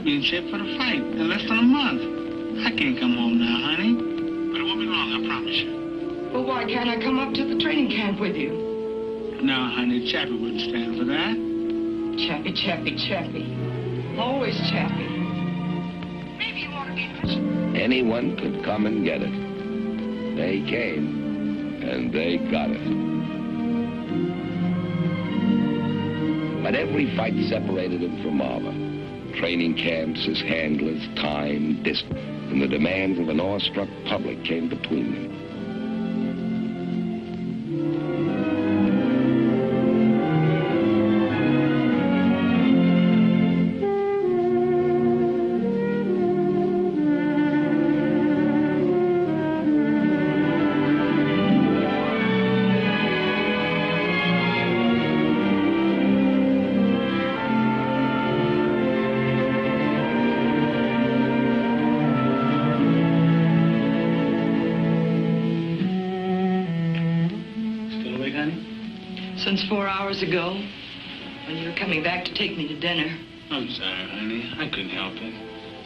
I'll be in shape for the fight in less than a month. I can't come home now, honey. But it won't be long, I promise you. Well, why can't I come up to the training camp with you? No, honey, Chappie wouldn't stand for that. Chappie, Chappie, Chappie. Always Chappie. Maybe you ought to be... Anyone could come and get it. They came, and they got it. But every fight separated him from Marva. Training camps, his handlers, time, distance, and the demands of an awestruck public came between them. Since 4 hours ago, when you were coming back to take me to dinner. I'm sorry, honey. I couldn't help it.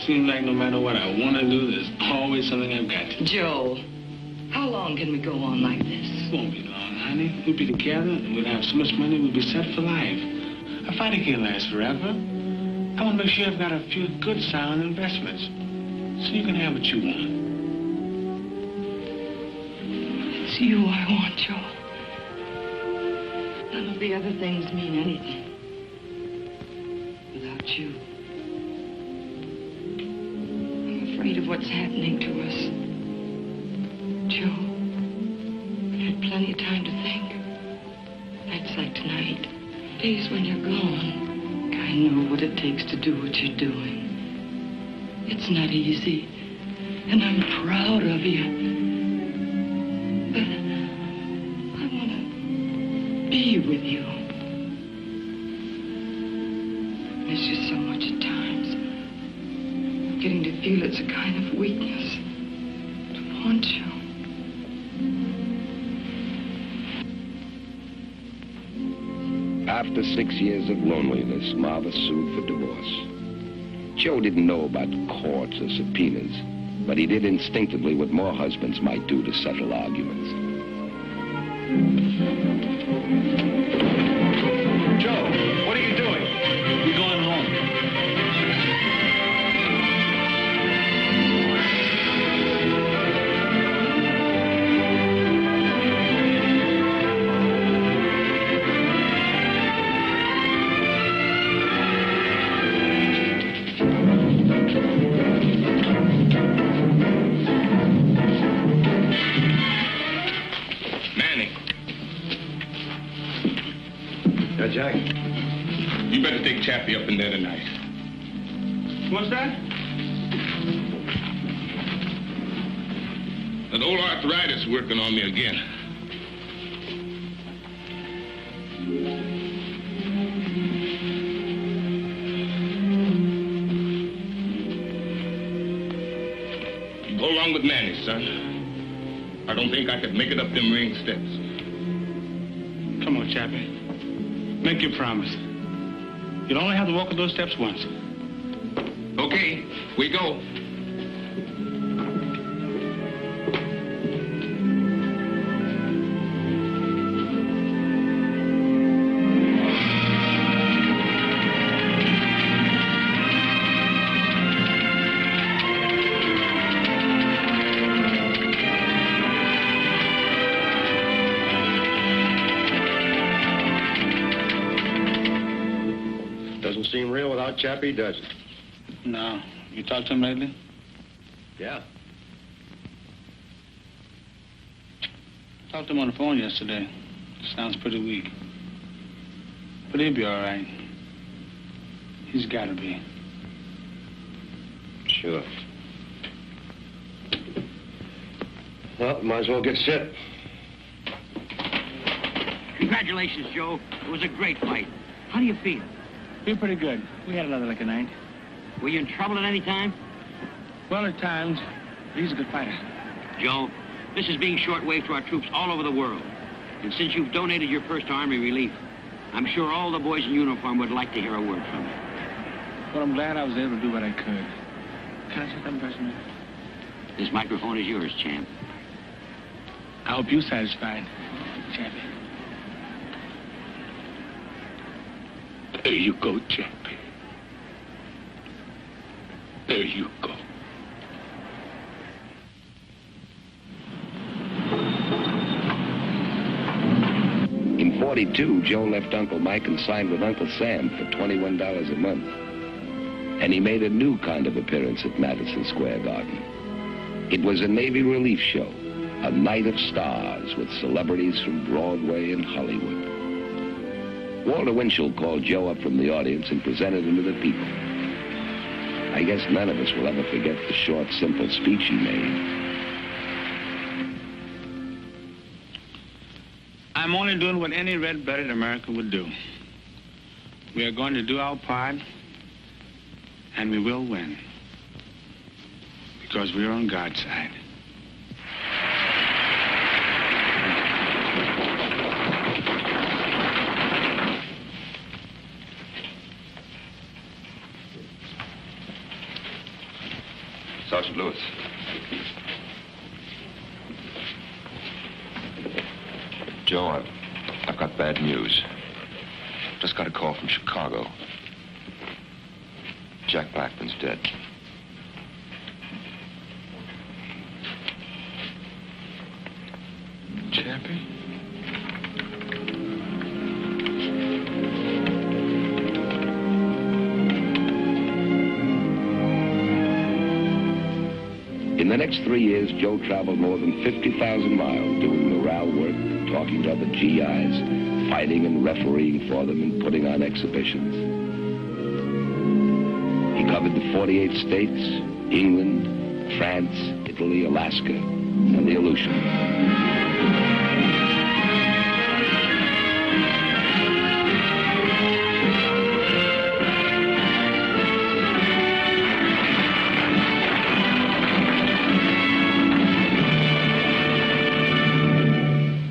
Seems like no matter what I want to do, there's always something I've got to do. Joe, how long can we go on like this? It won't be long, honey. We'll be together, and we'll have so much money, we'll be set for life. A fighter can't last forever. I want to make sure I've got a few good, sound investments, so you can have what you want. It's you I want, Joe. None of the other things mean anything without you. I'm afraid of what's happening to us. Joe, I've had plenty of time to think. Nights like tonight, days when you're gone. I know what it takes to do what you're doing. It's not easy, and I'm proud of you. Be with you. Miss you so much at times. Getting to feel it's a kind of weakness to want you. After 6 years of loneliness, Marva sued for divorce. Joe didn't know about courts or subpoenas, but he did instinctively what more husbands might do to settle arguments. Joe, what are you doing? We're going home. Mannie. Jack, you better take Chappie up in there tonight. What's that? That old arthritis working on me again. You go along with Mannie, son. I don't think I could make it up them ring steps. Come on, Chappie. Make your promise. You'll only have to walk up those steps once. Okay, we go. Seem real without Chappie, does it? No. You talked to him lately? Yeah. Talked to him on the phone yesterday. Sounds pretty weak. But he'll be all right. He's got to be. Sure. Well, might as well get set. Congratulations, Joe. It was a great fight. How do you feel? Feel pretty good. We had another like a night. Were you in trouble at any time? Well, at times. He's a good fighter. Joe, this is being shortwave to our troops all over the world. And since you've donated your 1st Army relief, I'm sure all the boys in uniform would like to hear a word from you. Well, I'm glad I was able to do what I could. Can I say something personal? This microphone is yours, champ. I hope you're satisfied, Chappie. There you go, Chappie. There you go. In 42, Joe left Uncle Mike and signed with Uncle Sam for $21 a month. And he made a new kind of appearance at Madison Square Garden. It was a Navy relief show, a night of stars with celebrities from Broadway and Hollywood. Walter Winchell called Joe up from the audience and presented him to the people. I guess none of us will ever forget the short, simple speech he made. I'm only doing what any red-blooded American would do. We are going to do our part, and we will win. Because we're on God's side. Sergeant Lewis. Joe, I've got bad news. Just got a call from Chicago. Jack Blackburn's dead. Chappie? In the next 3 years, Joe traveled more than 50,000 miles doing morale work, talking to other GIs, fighting and refereeing for them and putting on exhibitions. He covered the 48 states, England, France, Italy, Alaska, and the Aleutians.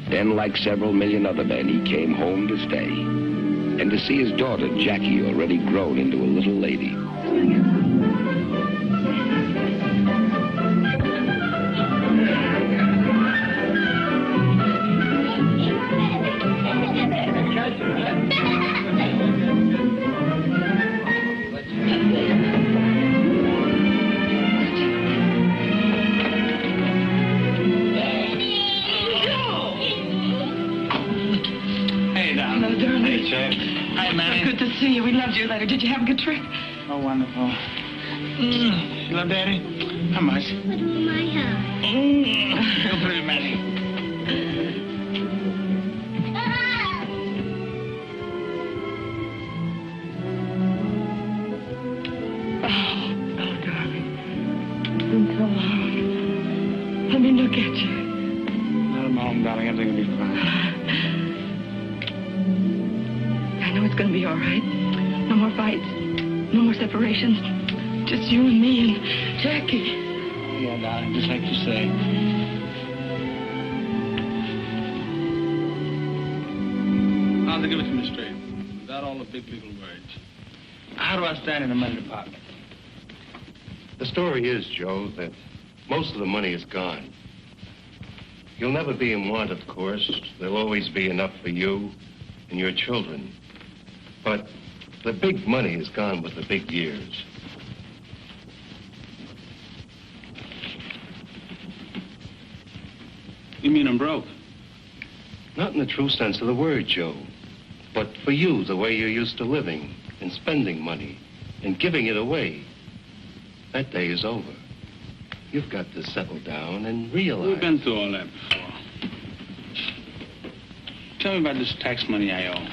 Then, like several million other men, he came home to stay. And to see his daughter, Jackie, already grown into a little lady. Hi, Mannie. Good to see you. We loved your letter. Did you have a good trip? Oh, wonderful. You love Daddy? How much? Put it in my house. Go put it in Mannie. Oh, darling. It's been so long. Let me look at you. Let him home, darling. Everything will be fine. I know it's going to be all right. No more fights. No more separations. Just you and me and Jackie. Yeah, darling, just like you say. Now, to give it to me straight, without all the big legal words. How do I stand in the money department? The story is, Joe, that most of the money is gone. You'll never be in want, of course. There'll always be enough for you and your children. But the big money is gone with the big years. You mean I'm broke? Not in the true sense of the word, Joe. But for you, the way you're used to living and spending money and giving it away, that day is over. You've got to settle down and realize... We've been through all that before. Tell me about this tax money I owe.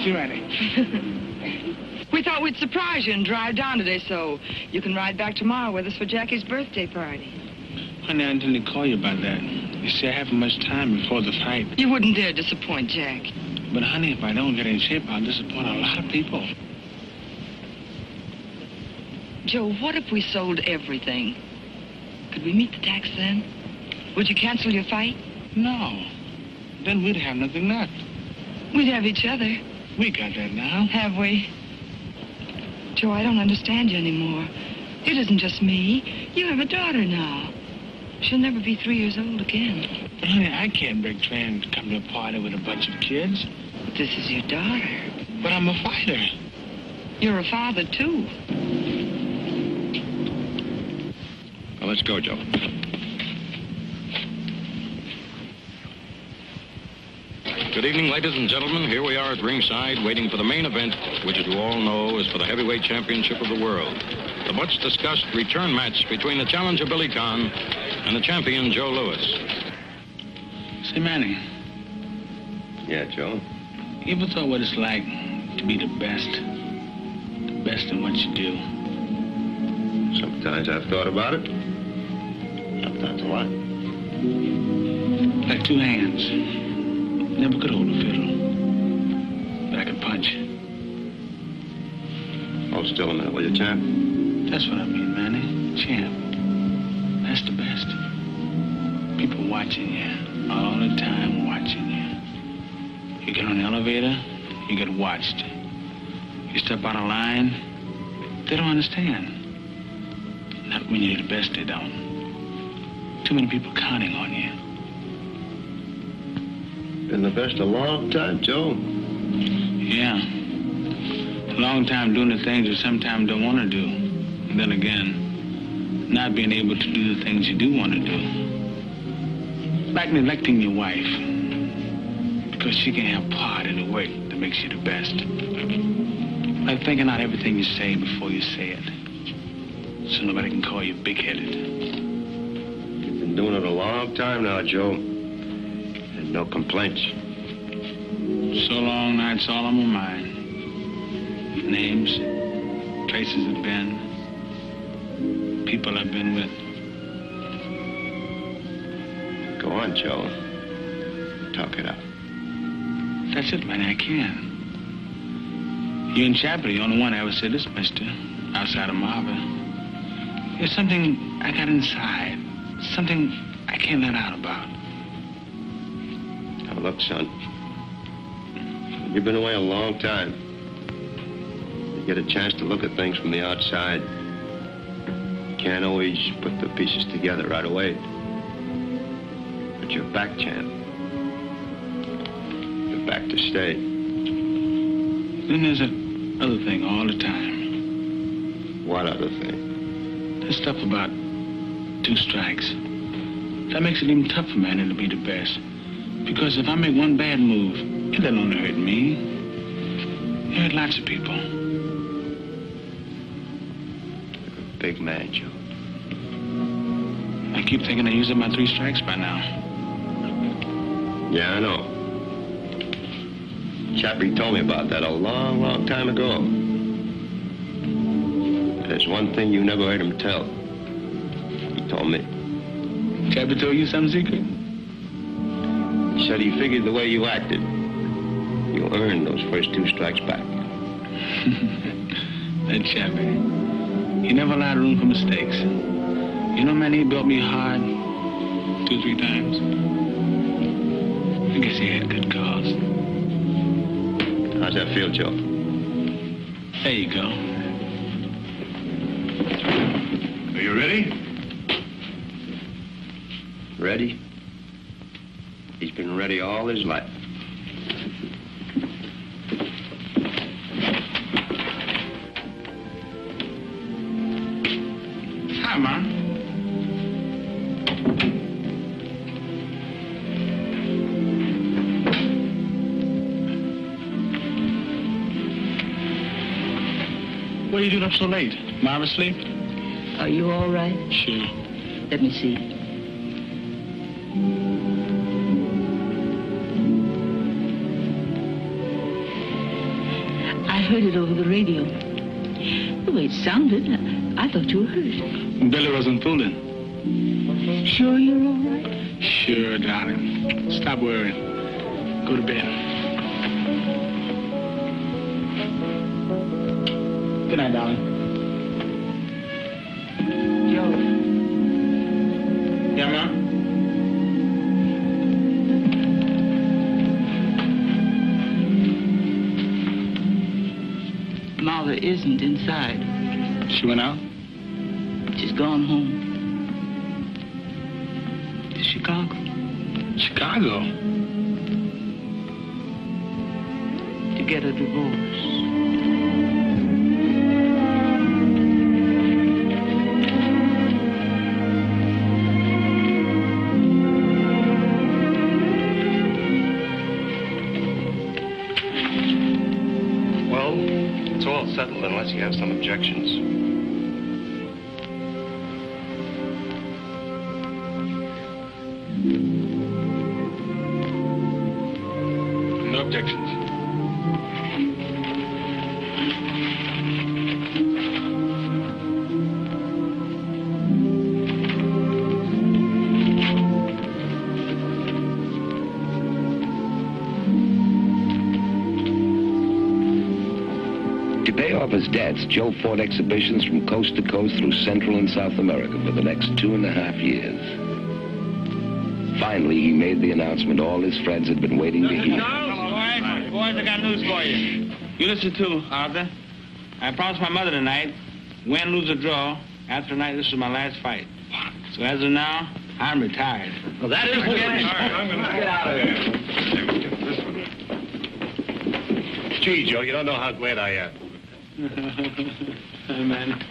you, Mannie. We thought we'd surprise you and drive down today so you can ride back tomorrow with us for Jackie's birthday party. Honey, I didn't call you about that. You see, I haven't much time before the fight. You wouldn't dare disappoint Jack. But, honey, if I don't get in shape, I'll disappoint a lot of people. Joe, what if we sold everything? Could we meet the tax then? Would you cancel your fight? No. Then we'd have nothing left. We'd have each other. We got that now. Have we? Joe, I don't understand you anymore. It isn't just me. You have a daughter now. She'll never be 3 years old again. But, honey, I can't break train and come to a party with a bunch of kids. But this is your daughter. But I'm a fighter. You're a father, too. Well, let's go, Joe. Good evening, ladies and gentlemen. Here we are at ringside, waiting for the main event, which, as you all know, is for the heavyweight championship of the world. The much-discussed return match between the challenger, Billy Conn, and the champion, Joe Louis. Say, Mannie. Yeah, Joe? You ever thought what it's like to be the best? The best in what you do? Sometimes I've thought about it. Sometimes a lot. Like two hands. Never could hold a fiddle. But I could punch. Hold still a minute, will you, champ? That's what I mean, Mannie. Champ. That's the best. People watching you. All the time watching you. You get on the elevator, you get watched. You step out of line, they don't understand. Not when you're the best, they don't. Too many people counting on you. Been the best a long time, Joe. Yeah. A long time doing the things you sometimes don't want to do. And then again, not being able to do the things you do want to do. Like neglecting your wife. Because she can have part in the way that makes you the best. Like thinking out everything you say before you say it. So nobody can call you big-headed. You've been doing it a long time now, Joe. And no complaints. So long, now it's all on my mind. Names, places I've been, people I've been with. Go on, Joe. Talk it out. That's it, Mannie, I can. You and Chappie, the only one I ever said this, mister, outside of Marva. There's something I got inside. Something I can't let out about. Now, look, son. You've been away a long time. You get a chance to look at things from the outside. You can't always put the pieces together right away. But you're back, champ. You're back to stay. Then there's that other thing all the time. What other thing? That stuff about 2 strikes. That makes it even tougher, Mannie, to be the best. Because if I make one bad move, it doesn't only hurt me. It hurt lots of people. You're a big man, Joe. I keep thinking I used up my 3 strikes by now. Yeah, I know. Chappie told me about that a long, long time ago. There's one thing you never heard him tell. He told me. Chappie told you some secret? He said he figured the way you acted, you'll earn those first 2 strikes back. That Chappie. He never allowed room for mistakes. You know, Mannie, he built me hard 2, 3 times. I guess he had good cause. How's that feel, Joe? There you go. Are you ready? Ready? He's been ready all his life. Hi, Mom. What are you doing up so late? Marva asleep? Are you all right? Sure. Let me see. heard it over the radio. The way it sounded, I thought you were hurt. Billy wasn't fooling. Sure you're all right? Sure, darling. Stop worrying. Go to bed. Good night, darling. Joe. Yeah, Ma? Marva isn't inside. She went out? She's gone home. To Chicago. Chicago? To get a divorce. It's all settled unless you have some objections. No objections. To pay off his debts, Joe fought exhibitions from coast to coast through Central and South America for the next 2.5 years. Finally, he made the announcement all his friends had been waiting to hear. Boys, I got news for you. You listen too, Arthur. I promised my mother tonight, win, lose, or draw. After tonight, this was my last fight. So as of now, I'm retired. Well, that is good. I'm going to get out of here. Gee, Joe, you don't know how glad I am. Hey, man.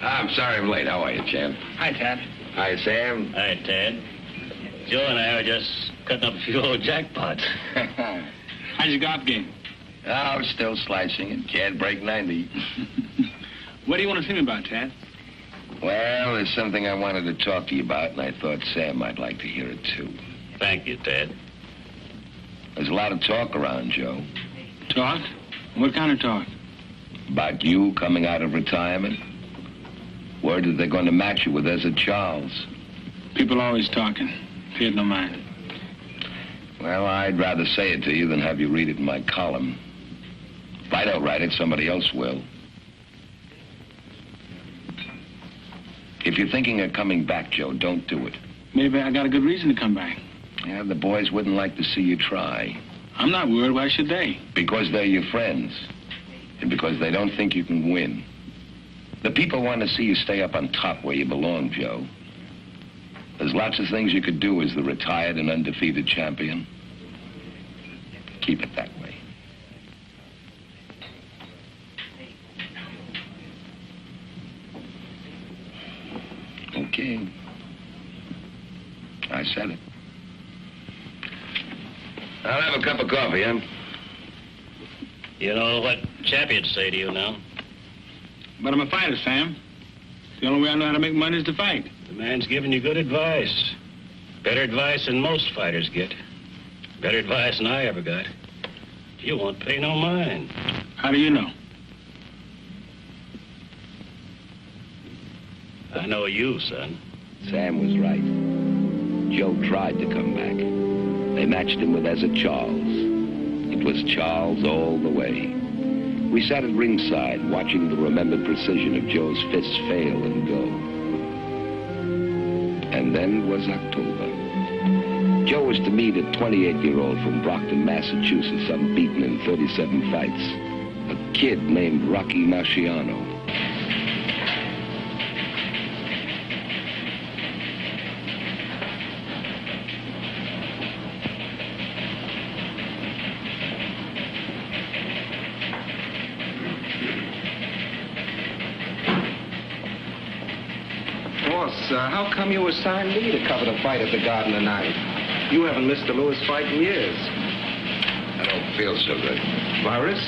I'm sorry I'm late. How are you, champ? Hi, Tad. Hi, Sam. Hi, Ted. Joe and I are just cutting up a few old jackpots. How's your golf game? Oh, still slicing it. Can't break 90. What do you want to see me about, Tad? Well, there's something I wanted to talk to you about, and I thought Sam might like to hear it, too. Thank you, Ted. There's a lot of talk around, Joe. Talk? What kind of talk? About you coming out of retirement. Word that they're going to match you with Ezra Charles. People always talking. Pay it no mind. Well, I'd rather say it to you than have you read it in my column. If I don't write it, somebody else will. If you're thinking of coming back, Joe, don't do it. Maybe I got a good reason to come back. Yeah, the boys wouldn't like to see you try. I'm not worried. Why should they? Because they're your friends. And because they don't think you can win. The people want to see you stay up on top where you belong, Joe. There's lots of things you could do as the retired and undefeated champion. Keep it that way. Okay. I said it. I'll have a cup of coffee, huh? You know what Chappie would say to you now? But I'm a fighter, Sam. The only way I know how to make money is to fight. The man's giving you good advice. Better advice than most fighters get. Better advice than I ever got. You won't pay no mind. How do you know? I know you, son. Sam was right. Joe tried to come back. They matched him with Ezra Charles. It was Charles all the way. We sat at ringside watching the remembered precision of Joe's fists fail and go. And then was October. Joe was to meet a 28-year-old from Brockton, Massachusetts, unbeaten in 37 fights. A kid named Rocky Marciano. How come you assigned me to cover the fight at the Garden tonight? You haven't missed a Lewis fight in years. I don't feel so good. Virus?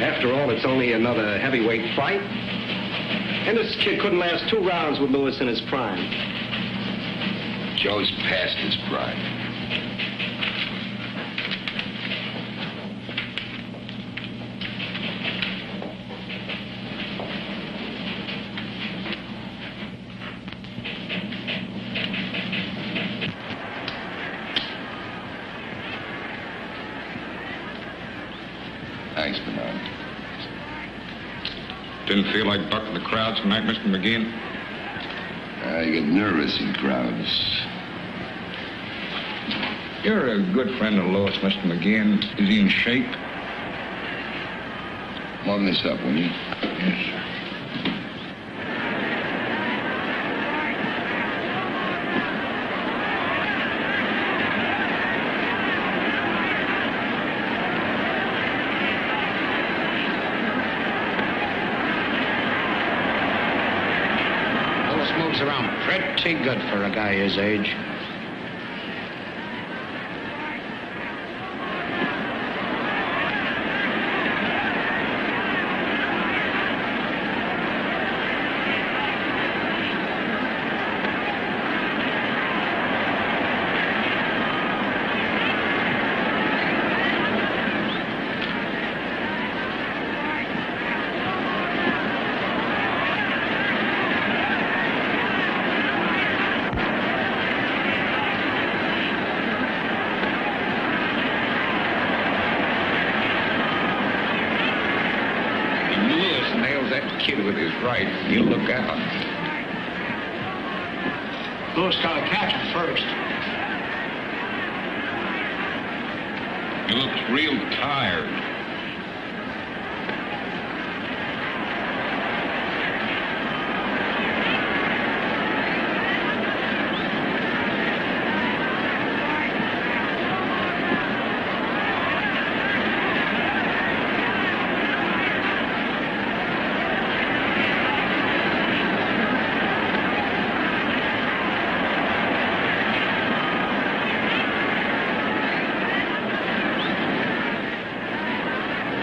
After all, it's only another heavyweight fight. And this kid couldn't last 2 rounds with Lewis in his prime. Joe's past his prime. Didn't feel like bucking the crowds tonight, Mr. McGeehan? I get nervous in crowds. You're a good friend of Lois, Mr. McGeehan. Is he in shape? Warm this up, will you? Yes, sir. Moves around pretty good for a guy his age. Right, you look out. Louis got to catch him first. He looks real tired.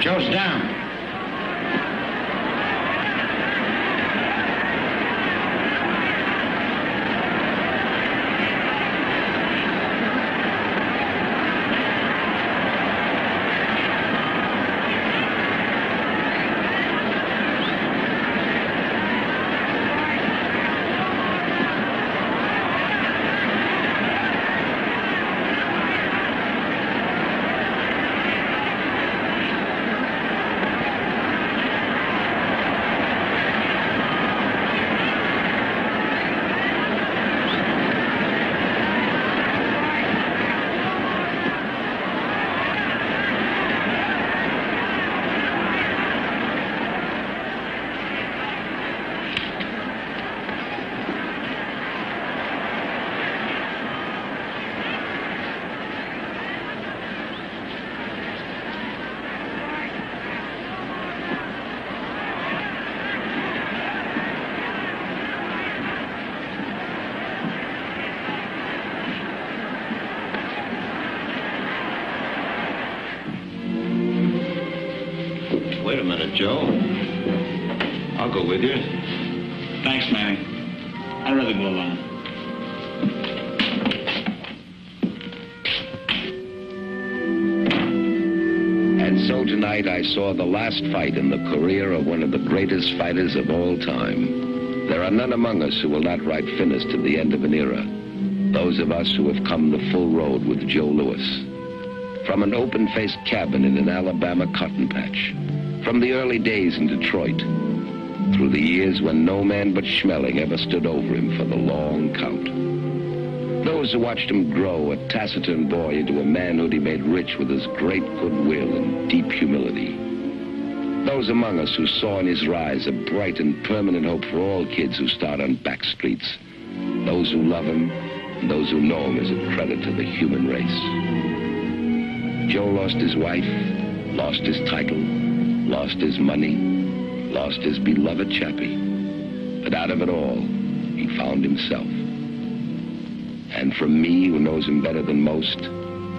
Joe's down. Wait a minute, Joe. I'll go with you. Thanks, Mannie. I'd rather go alone. And so tonight I saw the last fight in the career of one of the greatest fighters of all time. There are none among us who will not write finis to the end of an era. Those of us who have come the full road with Joe Louis. From an open-faced cabin in an Alabama cotton patch. From the early days in Detroit. Through the years when no man but Schmeling ever stood over him for the long count. Those who watched him grow, a taciturn boy, into a manhood he made rich with his great goodwill and deep humility. Those among us who saw in his rise a bright and permanent hope for all kids who start on back streets. Those who love him, and those who know him as a credit to the human race. Joe lost his wife, lost his title, lost his money, lost his beloved Chappie. But out of it all, he found himself. And from me, who knows him better than most,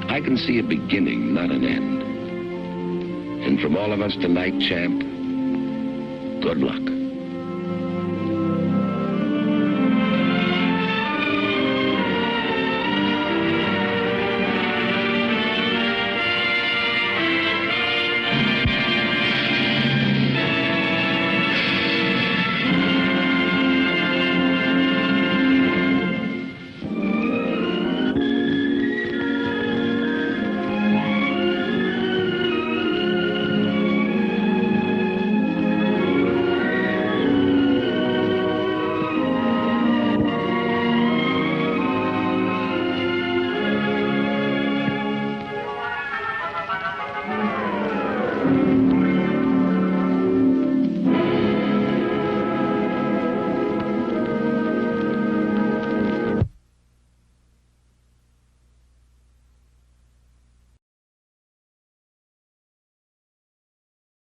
I can see a beginning, not an end. And from all of us tonight, champ, good luck.